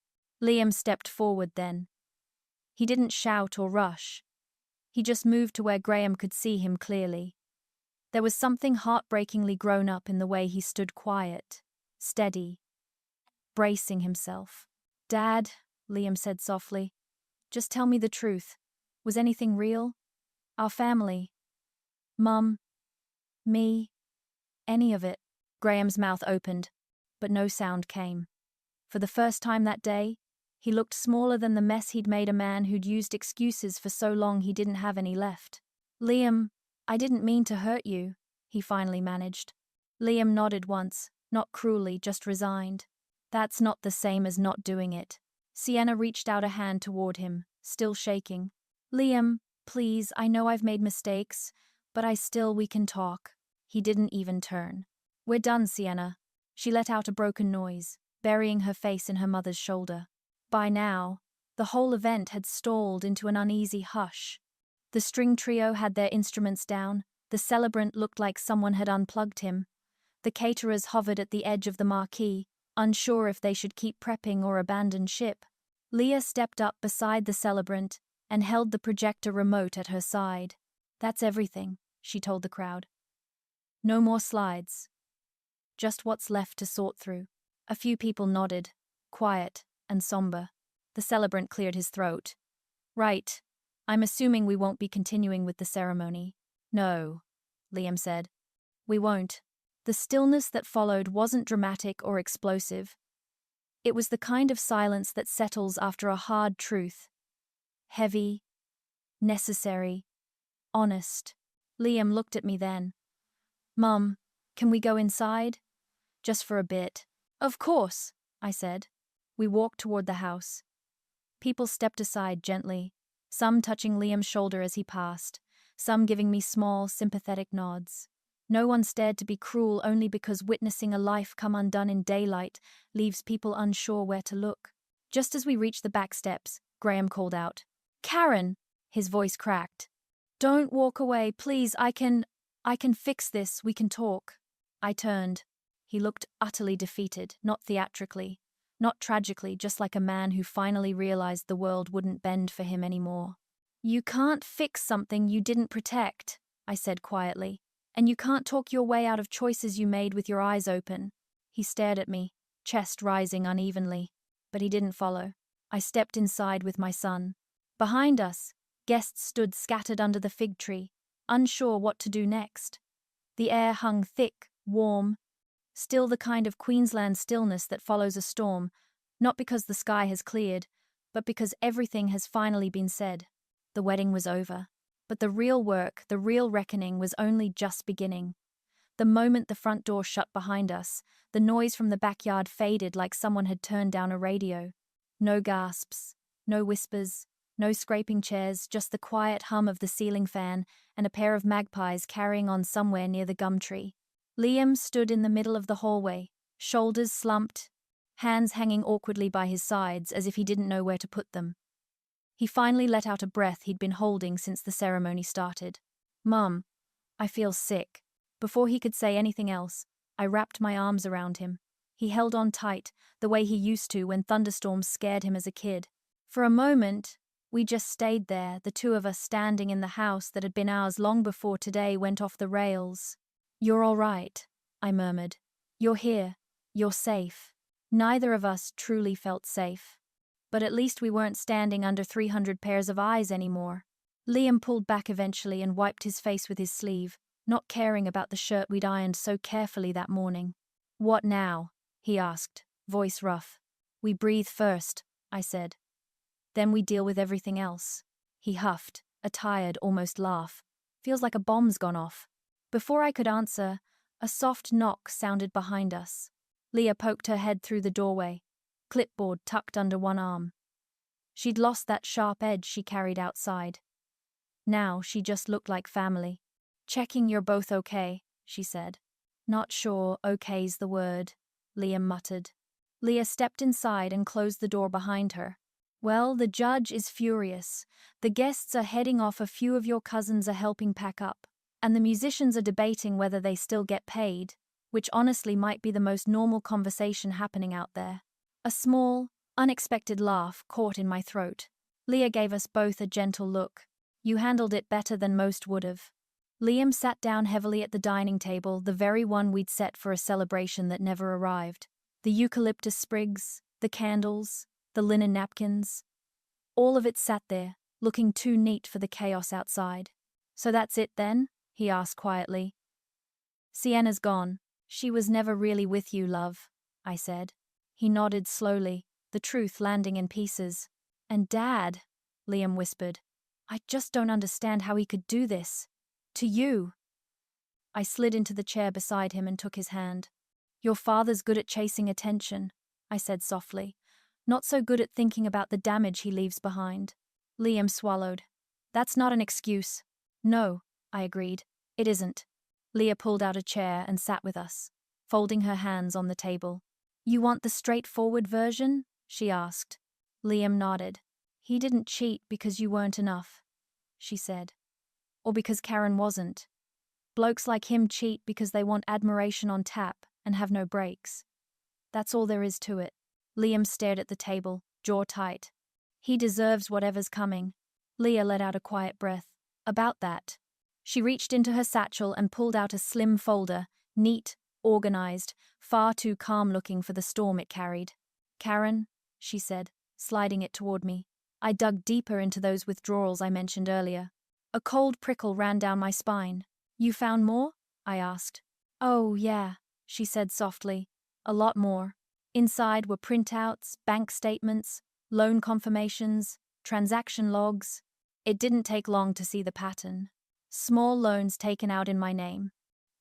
Liam stepped forward then. He didn't shout or rush. He just moved to where Graham could see him clearly. There was something heartbreakingly grown up in the way he stood quiet, steady, bracing himself. Dad, Liam said softly, just tell me the truth. Was anything real? Our family? Mum? Me? Any of it? Graham's mouth opened, but no sound came. For the first time that day, he looked smaller than the mess he'd made a man who'd used excuses for so long he didn't have any left. Liam, I didn't mean to hurt you, he finally managed. Liam nodded once, not cruelly, just resigned. That's not the same as not doing it. Sienna reached out a hand toward him, still shaking. Liam, please, I know I've made mistakes, but we can talk. He didn't even turn. We're done, Sienna. She let out a broken noise, burying her face in her mother's shoulder. By now, the whole event had stalled into an uneasy hush. The string trio had their instruments down, the celebrant looked like someone had unplugged him. The caterers hovered at the edge of the marquee, unsure if they should keep prepping or abandon ship. Leah stepped up beside the celebrant and held the projector remote at her side. That's everything, she told the crowd. No more slides. Just what's left to sort through. A few people nodded, quiet and somber. The celebrant cleared his throat. Right. I'm assuming we won't be continuing with the ceremony. No, Liam said. We won't. The stillness that followed wasn't dramatic or explosive. It was the kind of silence that settles after a hard truth. Heavy, necessary, honest. Liam looked at me then. Mum, can we go inside? Just for a bit. Of course, I said. We walked toward the house. People stepped aside gently, some touching Liam's shoulder as he passed, some giving me small, sympathetic nods. No one dared to be cruel only because witnessing a life come undone in daylight leaves people unsure where to look. Just as we reached the back steps, Graham called out, Karen! His voice cracked. Don't walk away, please, I can fix this, we can talk. I turned. He looked utterly defeated, not theatrically, not tragically, just like a man who finally realized the world wouldn't bend for him anymore. You can't fix something you didn't protect, I said quietly, and you can't talk your way out of choices you made with your eyes open. He stared at me, chest rising unevenly, but he didn't follow. I stepped inside with my son. Behind us, guests stood scattered under the fig tree, unsure what to do next. The air hung thick, warm, still the kind of Queensland stillness that follows a storm, not because the sky has cleared, but because everything has finally been said. The wedding was over, but the real work, the real reckoning was only just beginning. The moment the front door shut behind us, the noise from the backyard faded like someone had turned down a radio. No gasps, no whispers, no scraping chairs, just the quiet hum of the ceiling fan and a pair of magpies carrying on somewhere near the gum tree. Liam stood in the middle of the hallway, shoulders slumped, hands hanging awkwardly by his sides as if he didn't know where to put them. He finally let out a breath he'd been holding since the ceremony started. "Mum, I feel sick." Before he could say anything else, I wrapped my arms around him. He held on tight, the way he used to when thunderstorms scared him as a kid. For a moment, we just stayed there, the two of us standing in the house that had been ours long before today went off the rails. "You're all right," I murmured. "You're here. You're safe." Neither of us truly felt safe. But at least we weren't standing under 300 pairs of eyes anymore. Liam pulled back eventually and wiped his face with his sleeve, not caring about the shirt we'd ironed so carefully that morning. "What now?" he asked, voice rough. "We breathe first," I said. "Then we deal with everything else." He huffed, a tired, almost laugh. "Feels like a bomb's gone off." Before I could answer, a soft knock sounded behind us. Leah poked her head through the doorway, clipboard tucked under one arm. She'd lost that sharp edge she carried outside. Now she just looked like family. "Checking you're both okay," she said. "Not sure okay's the word," Liam muttered. Leah stepped inside and closed the door behind her. "Well, the judge is furious. The guests are heading off, a few of your cousins are helping pack up, and the musicians are debating whether they still get paid, which honestly might be the most normal conversation happening out there." A small, unexpected laugh caught in my throat. Leah gave us both a gentle look. "You handled it better than most would've." Liam sat down heavily at the dining table, the very one we'd set for a celebration that never arrived. The eucalyptus sprigs, the candles, the linen napkins. All of it sat there, looking too neat for the chaos outside. "So that's it then?" he asked quietly. "Sienna's gone. She was never really with you, love," I said. He nodded slowly, the truth landing in pieces. "And Dad," Liam whispered. "I just don't understand how he could do this. To you." I slid into the chair beside him and took his hand. "Your father's good at chasing attention," I said softly. "Not so good at thinking about the damage he leaves behind." Liam swallowed. "That's not an excuse." "No," I agreed. "It isn't." Leah pulled out a chair and sat with us, folding her hands on the table. "You want the straightforward version?" she asked. Liam nodded. "He didn't cheat because you weren't enough," she said. "Or because Karen wasn't. Blokes like him cheat because they want admiration on tap and have no breaks. That's all there is to it." Liam stared at the table, jaw tight. "He deserves whatever's coming." Leah let out a quiet breath. "About that." She reached into her satchel and pulled out a slim folder, neat, organized, far too calm-looking for the storm it carried. "Karen," she said, sliding it toward me. I dug deeper into those withdrawals I mentioned earlier. A cold prickle ran down my spine. "You found more?" I asked. "Oh, yeah," she said softly. "A lot more." Inside were printouts, bank statements, loan confirmations, transaction logs. It didn't take long to see the pattern. Small loans taken out in my name.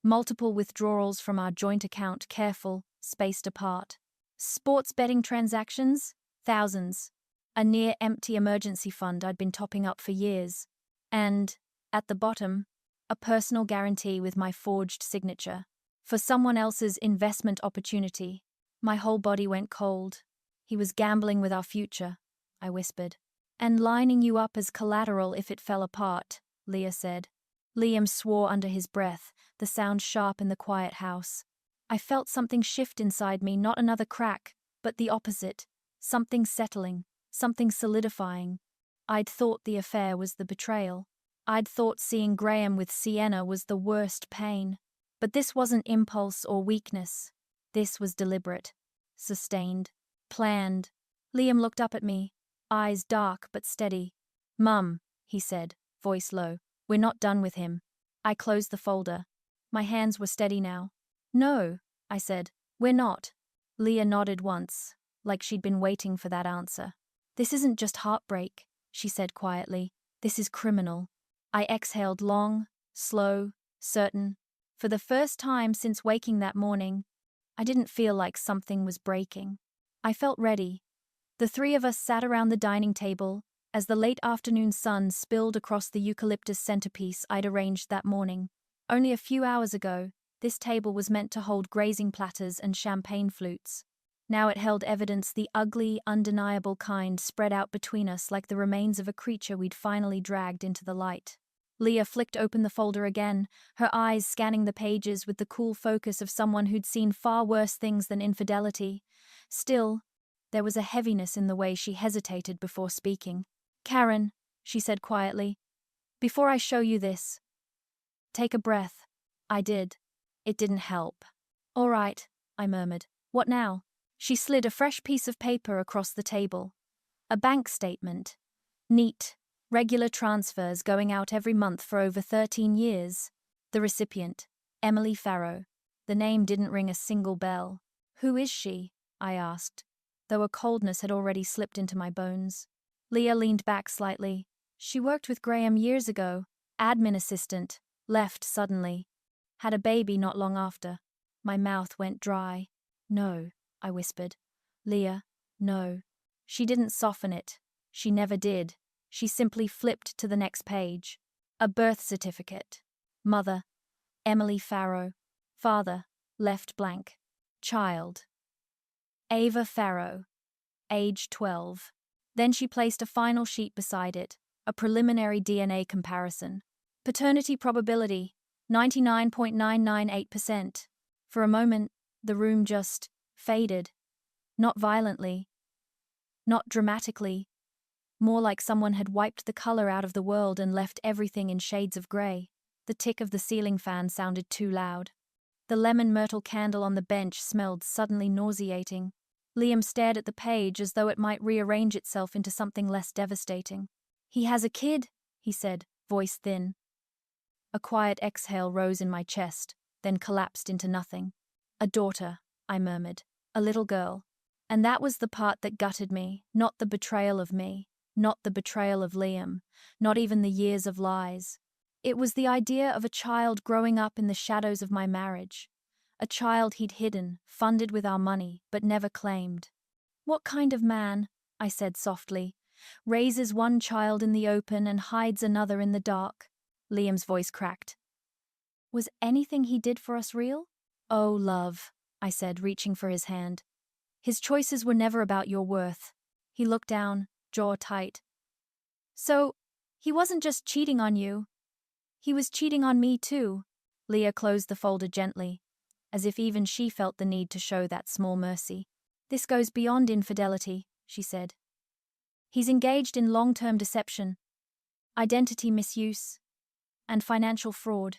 Multiple withdrawals from our joint account, careful, spaced apart. Sports betting transactions? Thousands. A near-empty emergency fund I'd been topping up for years. And, at the bottom, a personal guarantee with my forged signature. For someone else's investment opportunity. My whole body went cold. "He was gambling with our future," I whispered. "And lining you up as collateral if it fell apart," Leah said. Liam swore under his breath, the sound sharp in the quiet house. I felt something shift inside me, not another crack, but the opposite. Something settling, something solidifying. I'd thought the affair was the betrayal. I'd thought seeing Graham with Sienna was the worst pain. But this wasn't impulse or weakness. This was deliberate, sustained, planned. Liam looked up at me, eyes dark but steady. "Mum," he said, voice low, "we're not done with him." I closed the folder. My hands were steady now. "No," I said, "we're not." Leah nodded once, like she'd been waiting for that answer. "This isn't just heartbreak," she said quietly. "This is criminal." I exhaled long, slow, certain. For the first time since waking that morning, I didn't feel like something was breaking. I felt ready. The three of us sat around the dining table as the late afternoon sun spilled across the eucalyptus centerpiece I'd arranged that morning. Only a few hours ago, this table was meant to hold grazing platters and champagne flutes. Now it held evidence, the ugly, undeniable kind, spread out between us like the remains of a creature we'd finally dragged into the light. Leah flicked open the folder again, her eyes scanning the pages with the cool focus of someone who'd seen far worse things than infidelity. Still, there was a heaviness in the way she hesitated before speaking. "Karen," she said quietly, "before I show you this, take a breath." I did. It didn't help. "All right," I murmured. "What now?" She slid a fresh piece of paper across the table. A bank statement. Neat, regular transfers going out every month for over 13 years. The recipient, Emily Farrow. The name didn't ring a single bell. "Who is she?" I asked, though a coldness had already slipped into my bones. Leah leaned back slightly. "She worked with Graham years ago. Admin assistant. Left suddenly. Had a baby not long after." My mouth went dry. "No," I whispered. "Leah, no." She didn't soften it. She never did. She simply flipped to the next page. A birth certificate. Mother, Emily Farrow. Father, left blank. Child, Ava Farrow. Age 12. Then she placed a final sheet beside it, a preliminary DNA comparison. Paternity probability, 99.998%. For a moment, the room just faded. Not violently. Not dramatically. More like someone had wiped the color out of the world and left everything in shades of gray. The tick of the ceiling fan sounded too loud. The lemon myrtle candle on the bench smelled suddenly nauseating. Liam stared at the page as though it might rearrange itself into something less devastating. "He has a kid," he said, voice thin. A quiet exhale rose in my chest, then collapsed into nothing. "A daughter," I murmured. "A little girl." And that was the part that gutted me, not the betrayal of me, not the betrayal of Liam, not even the years of lies. It was the idea of a child growing up in the shadows of my marriage. A child he'd hidden, funded with our money, but never claimed. "What kind of man," I said softly, "raises one child in the open and hides another in the dark?" Liam's voice cracked. "Was anything he did for us real?" "Oh, love," I said, reaching for his hand. "His choices were never about your worth." He looked down, jaw tight. "So, he wasn't just cheating on you. He was cheating on me too." Leah closed the folder gently, as if even she felt the need to show that small mercy. "This goes beyond infidelity," she said. "He's engaged in long-term deception, identity misuse, and financial fraud.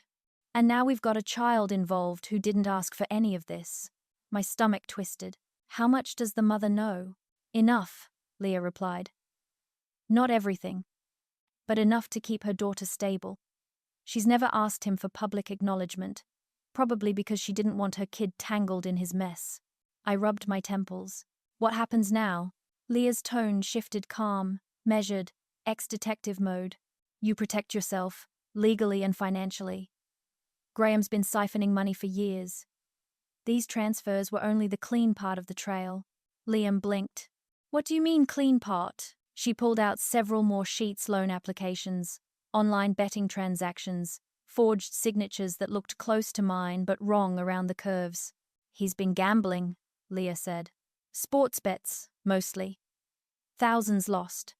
And now we've got a child involved who didn't ask for any of this." My stomach twisted. "How much does the mother know?" "Enough," Leah replied. "Not everything, but enough to keep her daughter stable. She's never asked him for public acknowledgement, probably because she didn't want her kid tangled in his mess." I rubbed my temples. "What happens now?" Leah's tone shifted, calm, measured, ex-detective mode. "You protect yourself, legally and financially. Graham's been siphoning money for years. These transfers were only the clean part of the trail." Liam blinked. "What do you mean, clean part?" She pulled out several more sheets, loan applications, online betting transactions, forged signatures that looked close to mine but wrong around the curves. "He's been gambling," Leah said. "Sports bets, mostly. Thousands lost.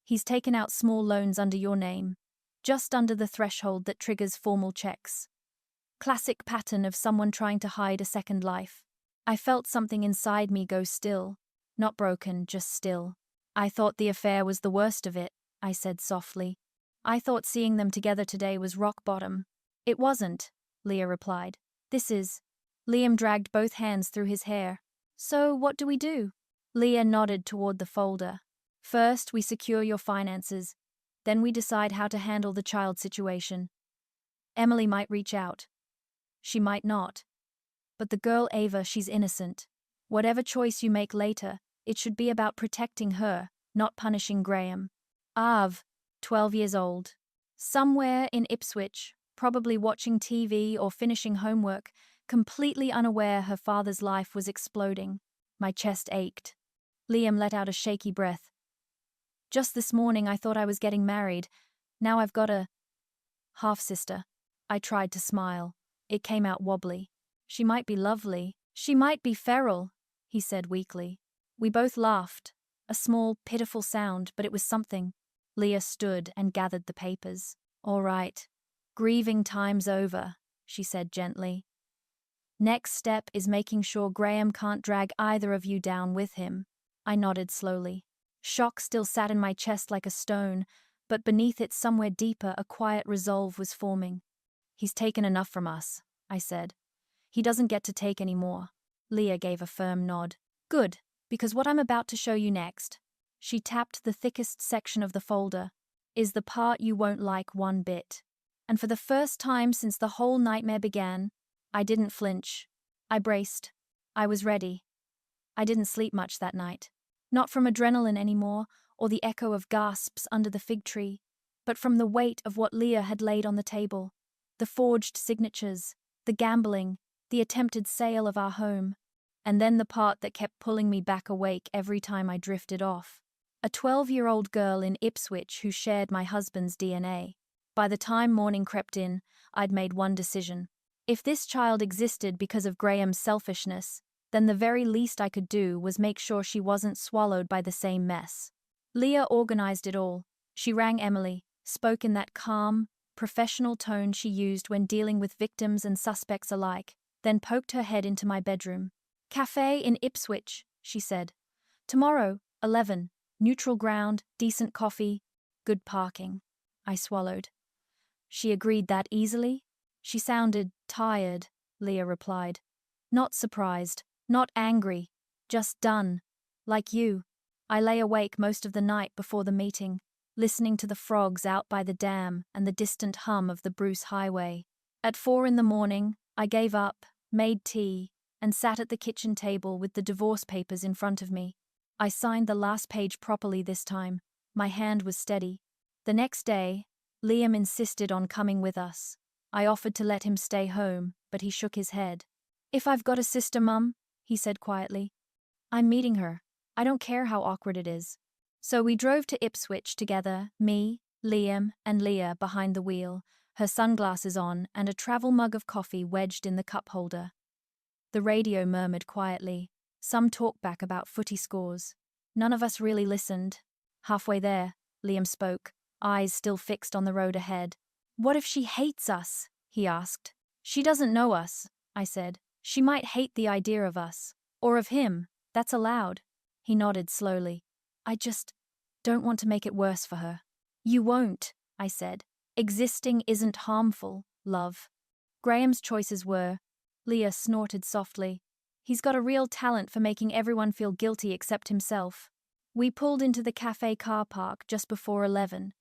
He's taken out small loans under your name, just under the threshold that triggers formal checks. Classic pattern of someone trying to hide a second life." I felt something inside me go still. Not broken, just still. "I thought the affair was the worst of it," I said softly. "I thought seeing them together today was rock bottom." "It wasn't," Leah replied. "This is." Liam dragged both hands through his hair. "So what do we do?" Leah nodded toward the folder. "First, we secure your finances. Then we decide how to handle the child situation. Emily might reach out. She might not. But the girl Ava, she's innocent. Whatever choice you make later, it should be about protecting her, not punishing Graham." Av, 12 years old. Somewhere in Ipswich, probably watching TV or finishing homework, completely unaware her father's life was exploding. My chest ached. Liam let out a shaky breath. "Just this morning I thought I was getting married. Now I've got a half-sister." I tried to smile. It came out wobbly. "She might be lovely. She might be feral," he said weakly. We both laughed. A small, pitiful sound, but it was something. Leah stood and gathered the papers. All right. Grieving time's over, she said gently. Next step is making sure Graham can't drag either of you down with him. I nodded slowly. Shock still sat in my chest like a stone, but beneath it somewhere deeper a quiet resolve was forming. He's taken enough from us, I said. He doesn't get to take any more. Leah gave a firm nod. Good, because what I'm about to show you next, she tapped the thickest section of the folder, is the part you won't like one bit. And for the first time since the whole nightmare began, I didn't flinch. I braced. I was ready. I didn't sleep much that night. Not from adrenaline anymore, or the echo of gasps under the fig tree, but from the weight of what Leah had laid on the table. The forged signatures, the gambling, the attempted sale of our home. And then the part that kept pulling me back awake every time I drifted off. A 12-year-old girl in Ipswich who shared my husband's DNA. By the time morning crept in, I'd made one decision. If this child existed because of Graham's selfishness, then the very least I could do was make sure she wasn't swallowed by the same mess. Leah organized it all. She rang Emily, spoke in that calm, professional tone she used when dealing with victims and suspects alike, then poked her head into my bedroom. Cafe in Ipswich, she said. Tomorrow, 11. Neutral ground, decent coffee, good parking. I swallowed. She agreed that easily? She sounded tired, Leah replied. Not surprised, not angry, just done. Like you. I lay awake most of the night before the meeting, listening to the frogs out by the dam and the distant hum of the Bruce Highway. At 4 a.m, I gave up, made tea, and sat at the kitchen table with the divorce papers in front of me. I signed the last page properly this time. My hand was steady. The next day, Liam insisted on coming with us. I offered to let him stay home, but he shook his head. If I've got a sister, Mum, he said quietly, I'm meeting her. I don't care how awkward it is. So we drove to Ipswich together, me, Liam, and Leah behind the wheel, her sunglasses on and a travel mug of coffee wedged in the cup holder. The radio murmured quietly, some talkback about footy scores. None of us really listened. Halfway there, Liam spoke, eyes still fixed on the road ahead. What if she hates us? He asked. She doesn't know us, I said. She might hate the idea of us. Or of him. That's allowed. He nodded slowly. I just don't want to make it worse for her. You won't, I said. Existing isn't harmful, love. Graham's choices were. Leah snorted softly. He's got a real talent for making everyone feel guilty except himself. We pulled into the cafe car park just before 11.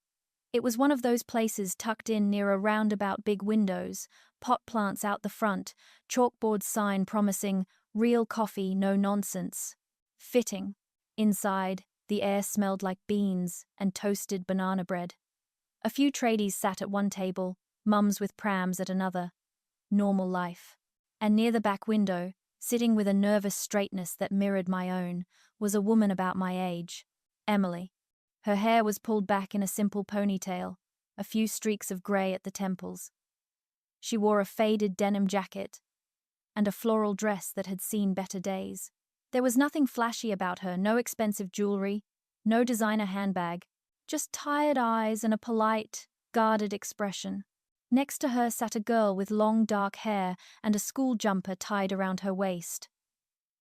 It was one of those places tucked in near a roundabout, big windows, pot plants out the front, chalkboard sign promising real coffee, no nonsense. Fitting. Inside, the air smelled like beans and toasted banana bread. A few tradies sat at one table, mums with prams at another. Normal life. And near the back window, sitting with a nervous straightness that mirrored my own, was a woman about my age, Emily. Her hair was pulled back in a simple ponytail, a few streaks of grey at the temples. She wore a faded denim jacket and a floral dress that had seen better days. There was nothing flashy about her, no expensive jewelry, no designer handbag, just tired eyes and a polite, guarded expression. Next to her sat a girl with long dark hair and a school jumper tied around her waist.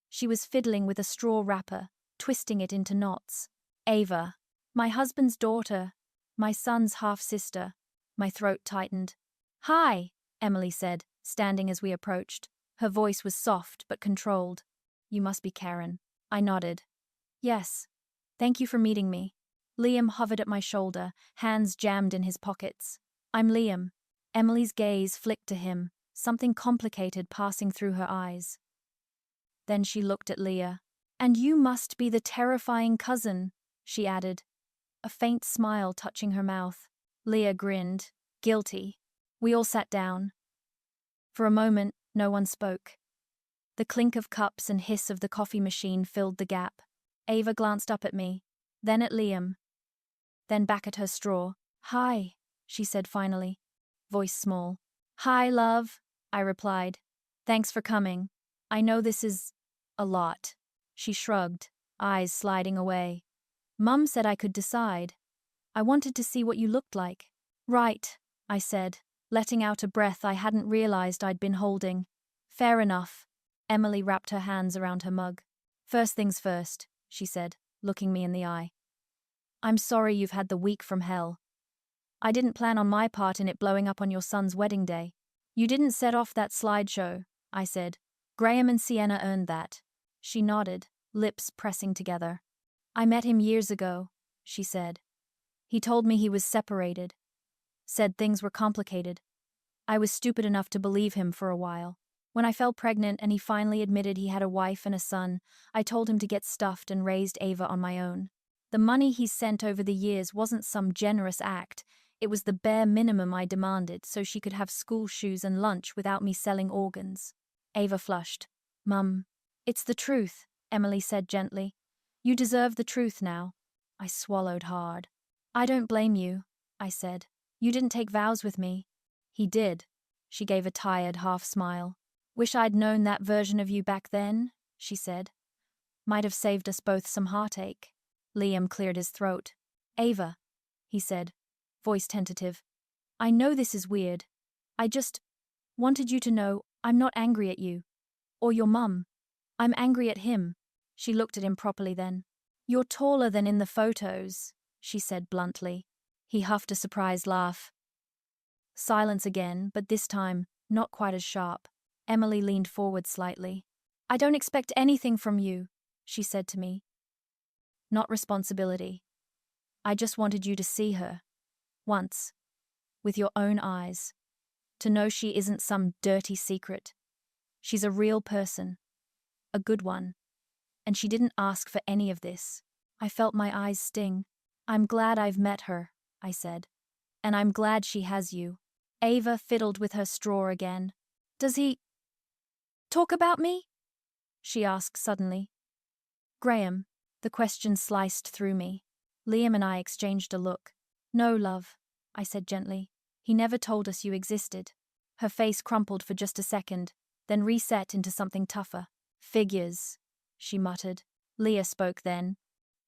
She was fiddling with a straw wrapper, twisting it into knots. Ava, my husband's daughter, my son's half-sister. My throat tightened. Hi, Emily said, standing as we approached. Her voice was soft but controlled. You must be Karen. I nodded. Yes. Thank you for meeting me. Liam hovered at my shoulder, hands jammed in his pockets. I'm Liam. Emily's gaze flicked to him, something complicated passing through her eyes. Then she looked at Leah. And you must be the terrifying cousin, she added, a faint smile touching her mouth. Leah grinned, guilty. We all sat down. For a moment, no one spoke. The clink of cups and hiss of the coffee machine filled the gap. Ava glanced up at me, then at Liam, then back at her straw. Hi, she said finally, voice small. Hi, love, I replied. Thanks for coming. I know this is a lot. She shrugged, eyes sliding away. Mum said I could decide. I wanted to see what you looked like. Right, I said, letting out a breath I hadn't realized I'd been holding. Fair enough. Emily wrapped her hands around her mug. First things first, she said, looking me in the eye. I'm sorry you've had the week from hell. I didn't plan on my part in it blowing up on your son's wedding day. You didn't set off that slideshow, I said. Graham and Sienna earned that. She nodded, lips pressing together. I met him years ago, she said. He told me he was separated. Said things were complicated. I was stupid enough to believe him for a while. When I fell pregnant and he finally admitted he had a wife and a son, I told him to get stuffed and raised Ava on my own. The money he sent over the years wasn't some generous act. It was the bare minimum I demanded so she could have school shoes and lunch without me selling organs. Ava flushed. Mum, it's the truth, Emily said gently. You deserve the truth now. I swallowed hard. I don't blame you, I said. You didn't take vows with me. He did. She gave a tired half smile. Wish I'd known that version of you back then, she said. Might have saved us both some heartache. Liam cleared his throat. Ava, he said, voice tentative. I know this is weird. I just wanted you to know I'm not angry at you. Or your mum. I'm angry at him. She looked at him properly then. You're taller than in the photos, she said bluntly. He huffed a surprised laugh. Silence again, but this time not quite as sharp. Emily leaned forward slightly. I don't expect anything from you, she said to me. Not responsibility. I just wanted you to see her. Once. With your own eyes. To know she isn't some dirty secret. She's a real person. A good one. And she didn't ask for any of this. I felt my eyes sting. I'm glad I've met her, I said. And I'm glad she has you. Ava fiddled with her straw again. Does he talk about me? She asked suddenly. Graham, the question sliced through me. Liam and I exchanged a look. No, love, I said gently. He never told us you existed. Her face crumpled for just a second, then reset into something tougher. Figures, she muttered. Leah spoke then.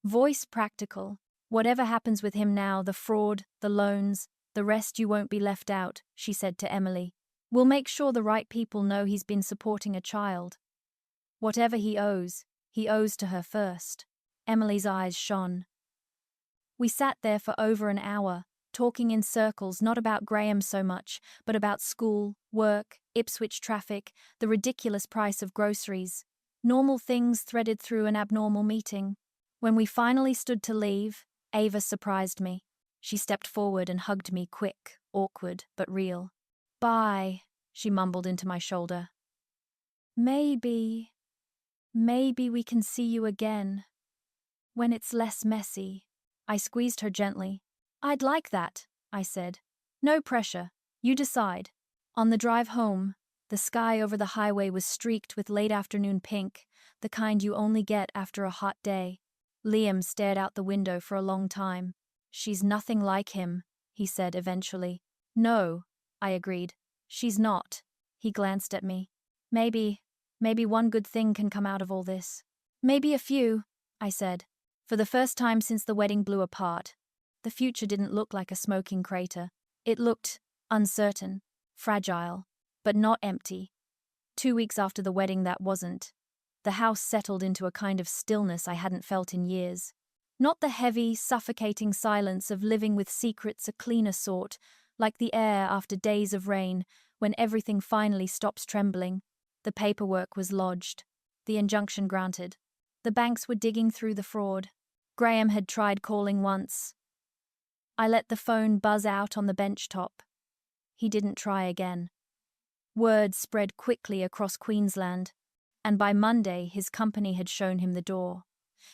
Voice practical. Whatever happens with him now, the fraud, the loans, the rest, you won't be left out, she said to Emily. We'll make sure the right people know he's been supporting a child. Whatever he owes to her first. Emily's eyes shone. We sat there for over an hour, talking in circles, not about Graham so much, but about school, work, Ipswich traffic, the ridiculous price of groceries. Normal things threaded through an abnormal meeting. When we finally stood to leave, Ava surprised me. She stepped forward and hugged me, quick, awkward, but real. Bye, she mumbled into my shoulder. Maybe we can see you again. When it's less messy. I squeezed her gently. I'd like that, I said. No pressure. You decide. On the drive home, the sky over the highway was streaked with late afternoon pink, the kind you only get after a hot day. Liam stared out the window for a long time. She's nothing like him, he said eventually. No, I agreed. She's not. He glanced at me. Maybe one good thing can come out of all this. Maybe a few, I said. For the first time since the wedding blew apart, the future didn't look like a smoking crater. It looked uncertain, fragile, but not empty. 2 weeks after the wedding, that wasn't. The house settled into a kind of stillness I hadn't felt in years. Not the heavy, suffocating silence of living with secrets, a cleaner sort, like the air after days of rain, when everything finally stops trembling. The paperwork was lodged. The injunction granted. The banks were digging through the fraud. Graham had tried calling once. I let the phone buzz out on the bench top. He didn't try again. Word spread quickly across Queensland, and by Monday his company had shown him the door.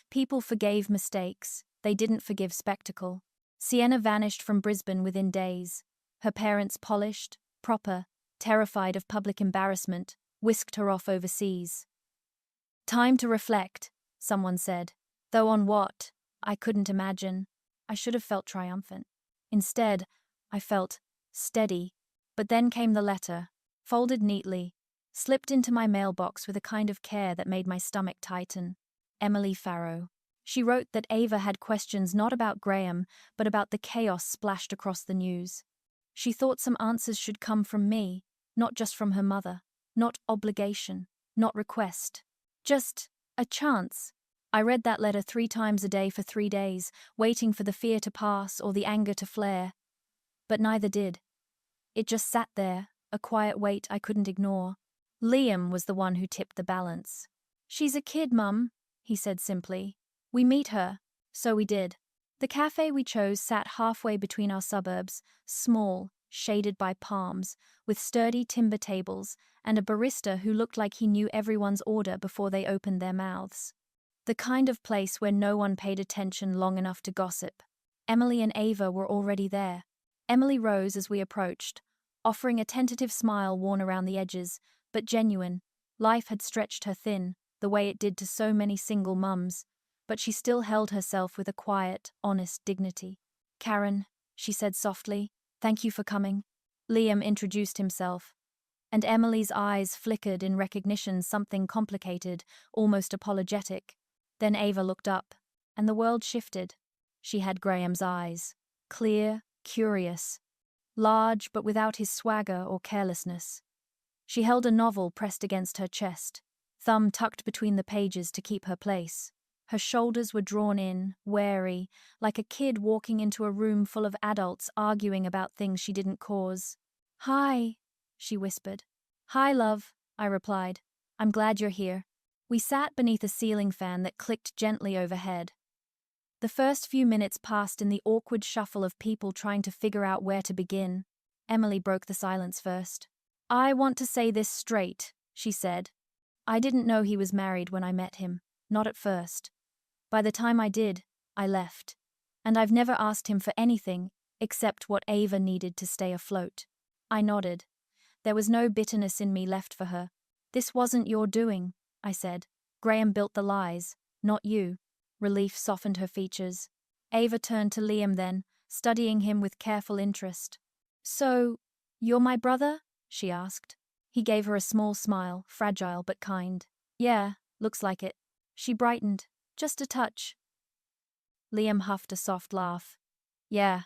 People forgave mistakes. They didn't forgive spectacle. Sienna vanished from Brisbane within days. Her parents, polished, proper, terrified of public embarrassment, whisked her off overseas. Time to reflect, someone said. Though on what, I couldn't imagine. I should have felt triumphant. Instead, I felt steady. But then came the letter, folded neatly, slipped into my mailbox with a kind of care that made my stomach tighten. Emily Farrow. She wrote that Ava had questions not about Graham, but about the chaos splashed across the news. She thought some answers should come from me, not just from her mother. Not obligation, not request. Just a chance. I read that letter 3 times a day for 3 days, waiting for the fear to pass or the anger to flare. But neither did. It just sat there, a quiet weight I couldn't ignore. Liam was the one who tipped the balance. "She's a kid, Mum," he said simply. "We meet her." So we did. The cafe we chose sat halfway between our suburbs, small, shaded by palms, with sturdy timber tables, and a barista who looked like he knew everyone's order before they opened their mouths. The kind of place where no one paid attention long enough to gossip. Emily and Ava were already there. Emily rose as we approached, offering a tentative smile worn around the edges, but genuine. Life had stretched her thin, the way it did to so many single mums, but she still held herself with a quiet, honest dignity. "Karen," she said softly, "thank you for coming." Liam introduced himself, and Emily's eyes flickered in recognition something complicated, almost apologetic. Then Ava looked up, and the world shifted. She had Graham's eyes, clear, curious, large but without his swagger or carelessness. She held a novel pressed against her chest, thumb tucked between the pages to keep her place. Her shoulders were drawn in, wary, like a kid walking into a room full of adults arguing about things she didn't cause. "Hi," she whispered. "Hi, love," I replied. "I'm glad you're here." We sat beneath a ceiling fan that clicked gently overhead. The first few minutes passed in the awkward shuffle of people trying to figure out where to begin. Emily broke the silence first. "I want to say this straight," she said. "I didn't know he was married when I met him, not at first. By the time I did, I left. And I've never asked him for anything except what Ava needed to stay afloat." I nodded. There was no bitterness in me left for her. "This wasn't your doing," I said. "Graham built the lies, not you." Relief softened her features. Ava turned to Liam then, studying him with careful interest. "So, you're my brother?" she asked. He gave her a small smile, fragile but kind. "Yeah, looks like it." She brightened. "Just a touch." Liam huffed a soft laugh. "Yeah,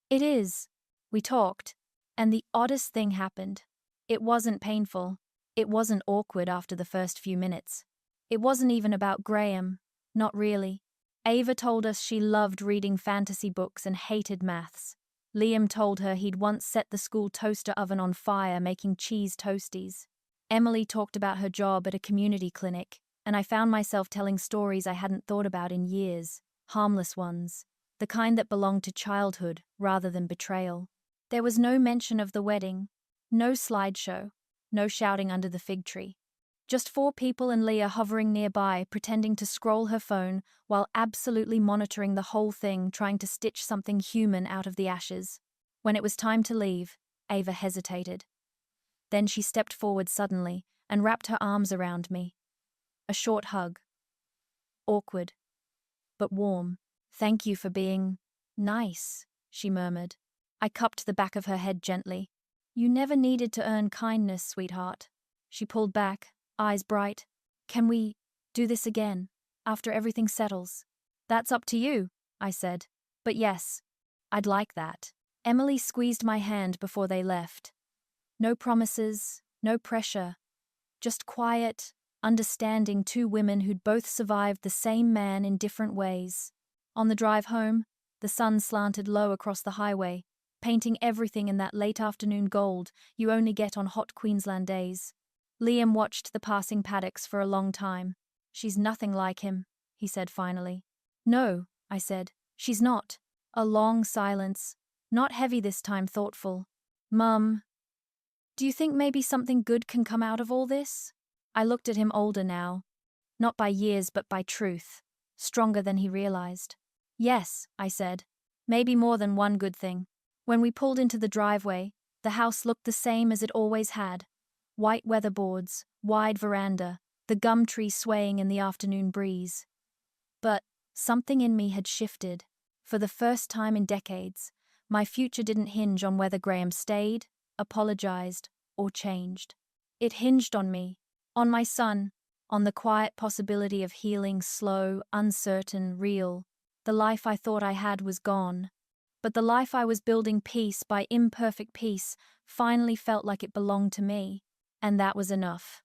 it is." We talked, and the oddest thing happened. It wasn't painful. It wasn't awkward after the first few minutes. It wasn't even about Graham. Not really. Ava told us she loved reading fantasy books and hated maths. Liam told her he'd once set the school toaster oven on fire making cheese toasties. Emily talked about her job at a community clinic, and I found myself telling stories I hadn't thought about in years, harmless ones, the kind that belonged to childhood rather than betrayal. There was no mention of the wedding, no slideshow, no shouting under the fig tree. Just 4 people and Leah hovering nearby, pretending to scroll her phone while absolutely monitoring the whole thing, trying to stitch something human out of the ashes. When it was time to leave, Ava hesitated. Then she stepped forward suddenly and wrapped her arms around me. A short hug. Awkward, but warm. "Thank you for being nice," she murmured. I cupped the back of her head gently. "You never needed to earn kindness, sweetheart." She pulled back, eyes bright. "Can we do this again, after everything settles?" "That's up to you," I said. "But yes, I'd like that." Emily squeezed my hand before they left. No promises, no pressure. Just quiet, understanding 2 women who'd both survived the same man in different ways. On the drive home, the sun slanted low across the highway, painting everything in that late afternoon gold you only get on hot Queensland days. Liam watched the passing paddocks for a long time. "She's nothing like him," he said finally. "No," I said, "she's not." A long silence, not heavy this time, thoughtful. "Mum, do you think maybe something good can come out of all this?" I looked at him, older now. Not by years but by truth, stronger than he realized. "Yes," I said. "Maybe more than one good thing." When we pulled into the driveway, the house looked the same as it always had. White weatherboards, wide veranda, the gum tree swaying in the afternoon breeze. But something in me had shifted. For the first time in decades, my future didn't hinge on whether Graham stayed, apologized, or changed. It hinged on me, on my son, on the quiet possibility of healing, slow, uncertain, real. The life I thought I had was gone. But the life I was building piece by imperfect piece finally felt like it belonged to me. And that was enough.